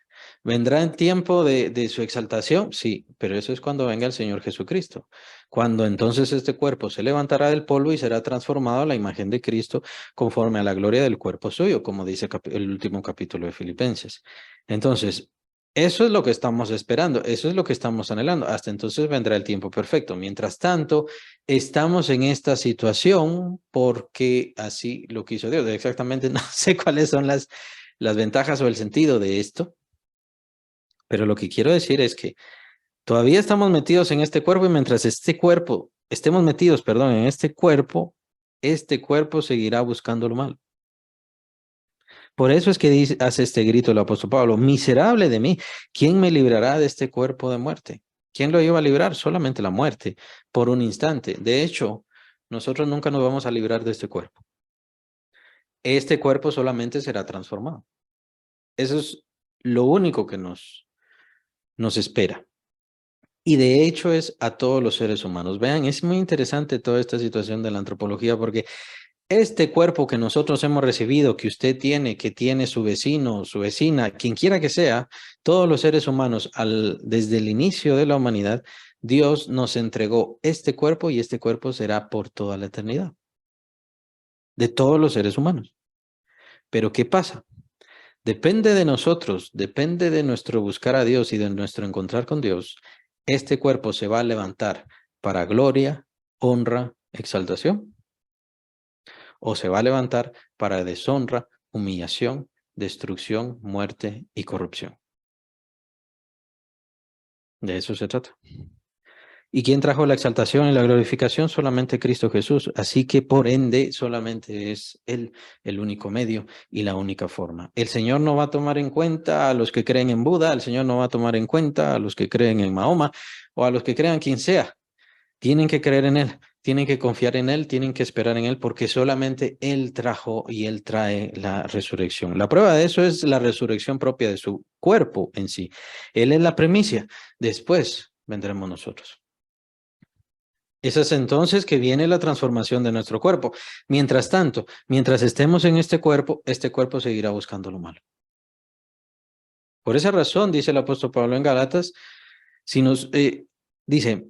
¿Vendrá el tiempo de su exaltación? Sí, pero eso es cuando venga el Señor Jesucristo. Cuando entonces este cuerpo se levantará del polvo y será transformado a la imagen de Cristo conforme a la gloria del cuerpo suyo, como dice el último capítulo de Filipenses. Entonces, eso es lo que estamos esperando, eso es lo que estamos anhelando. Hasta entonces vendrá el tiempo perfecto. Mientras tanto, estamos en esta situación porque así lo quiso Dios. Exactamente, no sé cuáles son las ventajas o el sentido de esto, pero lo que quiero decir es que todavía estamos metidos en este cuerpo y mientras estemos metidos, perdón, en este cuerpo seguirá buscando lo malo. Por eso es que hace este grito el apóstol Pablo, miserable de mí, ¿quién me librará de este cuerpo de muerte? ¿Quién lo iba a librar? Solamente la muerte, por un instante. De hecho, nosotros nunca nos vamos a librar de este cuerpo. Este cuerpo solamente será transformado. Eso es lo único que nos espera. Y de hecho es a todos los seres humanos. Vean, es muy interesante toda esta situación de la antropología porque este cuerpo que nosotros hemos recibido, que usted tiene, que tiene su vecino, su vecina, quien quiera que sea, todos los seres humanos, desde el inicio de la humanidad, Dios nos entregó este cuerpo y este cuerpo será por toda la eternidad. De todos los seres humanos. Pero ¿qué pasa? Depende de nosotros, depende de nuestro buscar a Dios y de nuestro encontrar con Dios. Este cuerpo se va a levantar para gloria, honra, exaltación, o se va a levantar para deshonra, humillación, destrucción, muerte y corrupción. De eso se trata. ¿Y quién trajo la exaltación y la glorificación? Solamente Cristo Jesús. Así que por ende solamente es Él el único medio y la única forma. El Señor no va a tomar en cuenta a los que creen en Buda, el Señor no va a tomar en cuenta a los que creen en Mahoma o a los que crean quien sea. Tienen que creer en Él. tienen que confiar en Él, tienen que esperar en Él, porque solamente Él trajo y Él trae la resurrección. La prueba de eso es la resurrección propia de su cuerpo en sí. Él es la primicia, después vendremos nosotros. Es entonces que viene la transformación de nuestro cuerpo. Mientras tanto, mientras estemos en este cuerpo seguirá buscando lo malo. Por esa razón, dice el apóstol Pablo en Gálatas, si nos dice,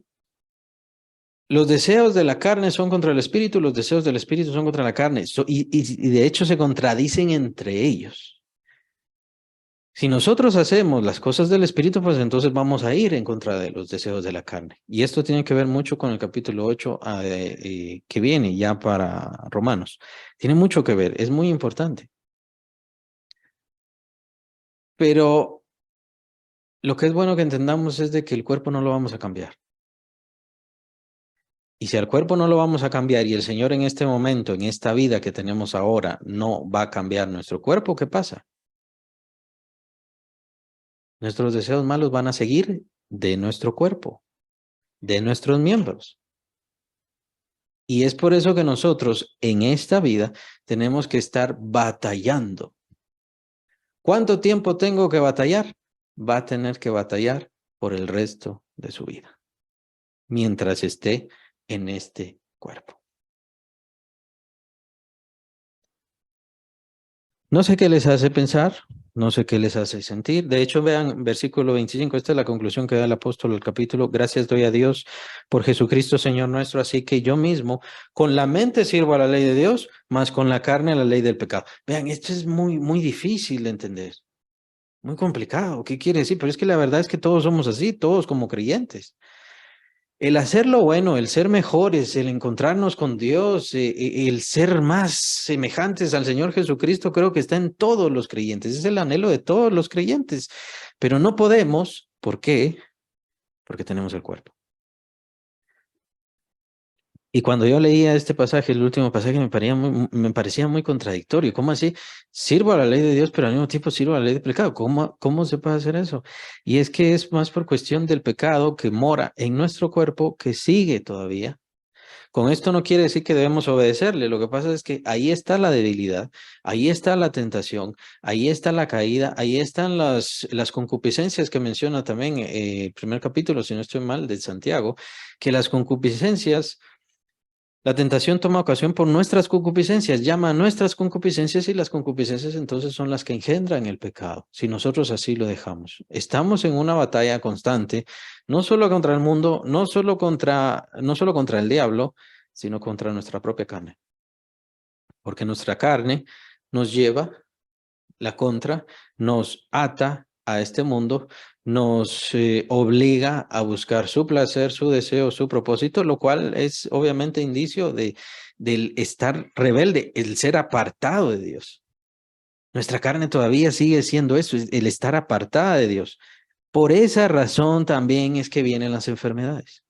los deseos de la carne son contra el espíritu, los deseos del espíritu son contra la carne, y de hecho se contradicen entre ellos. Si nosotros hacemos las cosas del espíritu, pues entonces vamos a ir en contra de los deseos de la carne. Y esto tiene que ver mucho con el capítulo 8 que viene ya para Romanos. Tiene mucho que ver, es muy importante. Pero lo que es bueno que entendamos es de que el cuerpo no lo vamos a cambiar. Y si al cuerpo no lo vamos a cambiar y el Señor en este momento, en esta vida que tenemos ahora, no va a cambiar nuestro cuerpo, ¿qué pasa? Nuestros deseos malos van a seguir de nuestro cuerpo, de nuestros miembros. Y es por eso que nosotros en esta vida tenemos que estar batallando. ¿Cuánto tiempo tengo que batallar? Va a tener que batallar por el resto de su vida, mientras esté en este cuerpo. No sé qué les hace pensar, no sé qué les hace sentir. De hecho, vean versículo 25, esta es la conclusión que da el apóstol al capítulo. Gracias doy a Dios por Jesucristo, Señor nuestro, así que yo mismo con la mente sirvo a la ley de Dios, mas con la carne a la ley del pecado. Vean, esto es muy difícil de entender, muy complicado. ¿Qué quiere decir? Pero es que la verdad es que todos somos así, todos como creyentes. El hacer lo bueno, el ser mejores, el encontrarnos con Dios, el ser más semejantes al Señor Jesucristo, creo que está en todos los creyentes. Es el anhelo de todos los creyentes. Pero no podemos. ¿Por qué? Porque tenemos el cuerpo. Y cuando yo leía este pasaje, el último pasaje, me parecía muy contradictorio. ¿Cómo así? Sirvo a la ley de Dios, pero al mismo tiempo sirvo a la ley del pecado. ¿Cómo se puede hacer eso? Y es que es más por cuestión del pecado que mora en nuestro cuerpo, que sigue todavía. Con esto no quiere decir que debemos obedecerle. Lo que pasa es que ahí está la debilidad, ahí está la tentación, ahí está la caída, ahí están las concupiscencias que menciona también el primer capítulo, si no estoy mal, de Santiago, que las concupiscencias. La tentación toma ocasión por nuestras concupiscencias, llama a nuestras concupiscencias y las concupiscencias entonces son las que engendran el pecado, si nosotros así lo dejamos. Estamos en una batalla constante, no solo contra el mundo, no solo contra el diablo, sino contra nuestra propia carne. Porque nuestra carne nos lleva la contra, nos ata a este mundo, nos obliga a buscar su placer, su deseo, su propósito, lo cual es obviamente indicio del estar rebelde, el ser apartado de Dios. Nuestra carne todavía sigue siendo eso, el estar apartada de Dios. Por esa razón también es que vienen las enfermedades.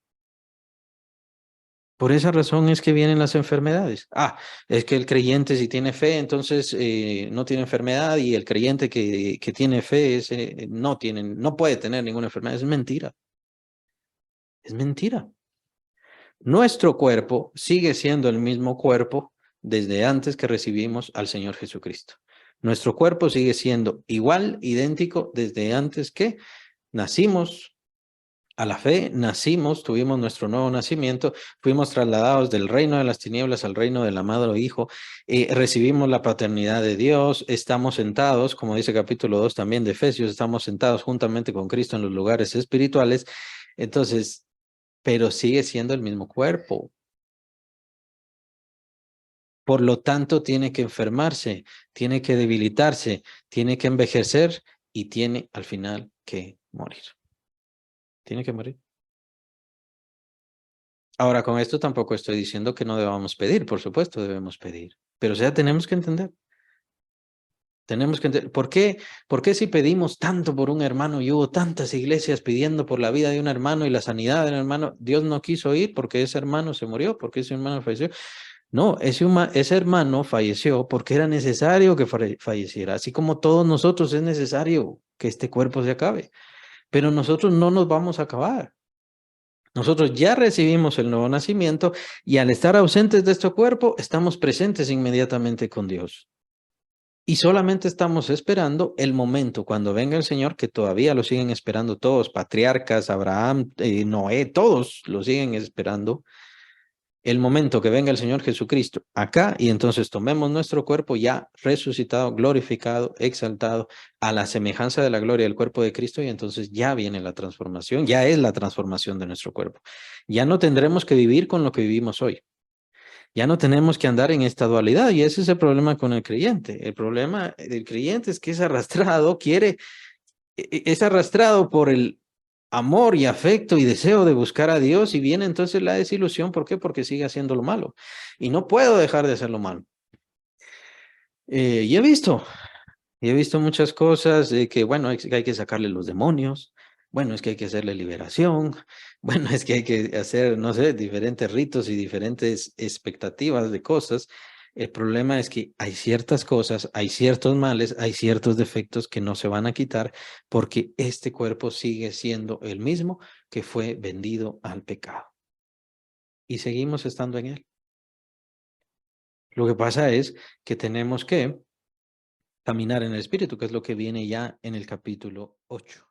Por esa razón es que vienen las enfermedades. Es que el creyente si tiene fe, entonces no tiene enfermedad y el creyente que tiene fe no puede tener ninguna enfermedad. Es mentira. Es mentira. Nuestro cuerpo sigue siendo el mismo cuerpo desde antes que recibimos al Señor Jesucristo. Nuestro cuerpo sigue siendo igual, idéntico, desde antes que nacimos a la fe, nacimos, tuvimos nuestro nuevo nacimiento, fuimos trasladados del reino de las tinieblas al reino del amado Hijo, recibimos la paternidad de Dios, estamos sentados, como dice capítulo 2 también de Efesios, estamos sentados juntamente con Cristo en los lugares espirituales, entonces, pero sigue siendo el mismo cuerpo. Por lo tanto, tiene que enfermarse, tiene que debilitarse, tiene que envejecer y tiene al final que morir. Tiene que morir. Ahora, con esto tampoco estoy diciendo que no debamos pedir, por supuesto debemos pedir, pero o sea, tenemos que entender. Tenemos que entender, ¿por qué si pedimos tanto por un hermano y hubo tantas iglesias pidiendo por la vida de un hermano y la sanidad de un hermano, Dios no quiso ir porque ese hermano se murió, porque ese hermano falleció? No, ese hermano falleció porque era necesario que falleciera, así como todos nosotros es necesario que este cuerpo se acabe, pero nosotros no nos vamos a acabar. Nosotros ya recibimos el nuevo nacimiento y al estar ausentes de este cuerpo, estamos presentes inmediatamente con Dios. Y solamente estamos esperando el momento cuando venga el Señor, que todavía lo siguen esperando todos, patriarcas, Abraham, Noé, todos lo siguen esperando. El momento que venga el Señor Jesucristo acá y entonces tomemos nuestro cuerpo ya resucitado, glorificado, exaltado a la semejanza de la gloria del cuerpo de Cristo y entonces ya viene la transformación, ya es la transformación de nuestro cuerpo. Ya no tendremos que vivir con lo que vivimos hoy. Ya no tenemos que andar en esta dualidad y ese es el problema con el creyente. El problema del creyente es que es arrastrado, es arrastrado por el amor y afecto y deseo de buscar a Dios y viene entonces la desilusión. ¿Por qué? Porque sigue haciendo lo malo y no puedo dejar de hacer lo malo. Y he visto muchas cosas de que, bueno, hay que sacarle los demonios, bueno, es que hay que hacerle liberación, bueno, es que hay que hacer, no sé, diferentes ritos y diferentes expectativas de cosas. El problema es que hay ciertas cosas, hay ciertos males, hay ciertos defectos que no se van a quitar porque este cuerpo sigue siendo el mismo que fue vendido al pecado y seguimos estando en él. Lo que pasa es que tenemos que caminar en el Espíritu, que es lo que viene ya en el capítulo 8.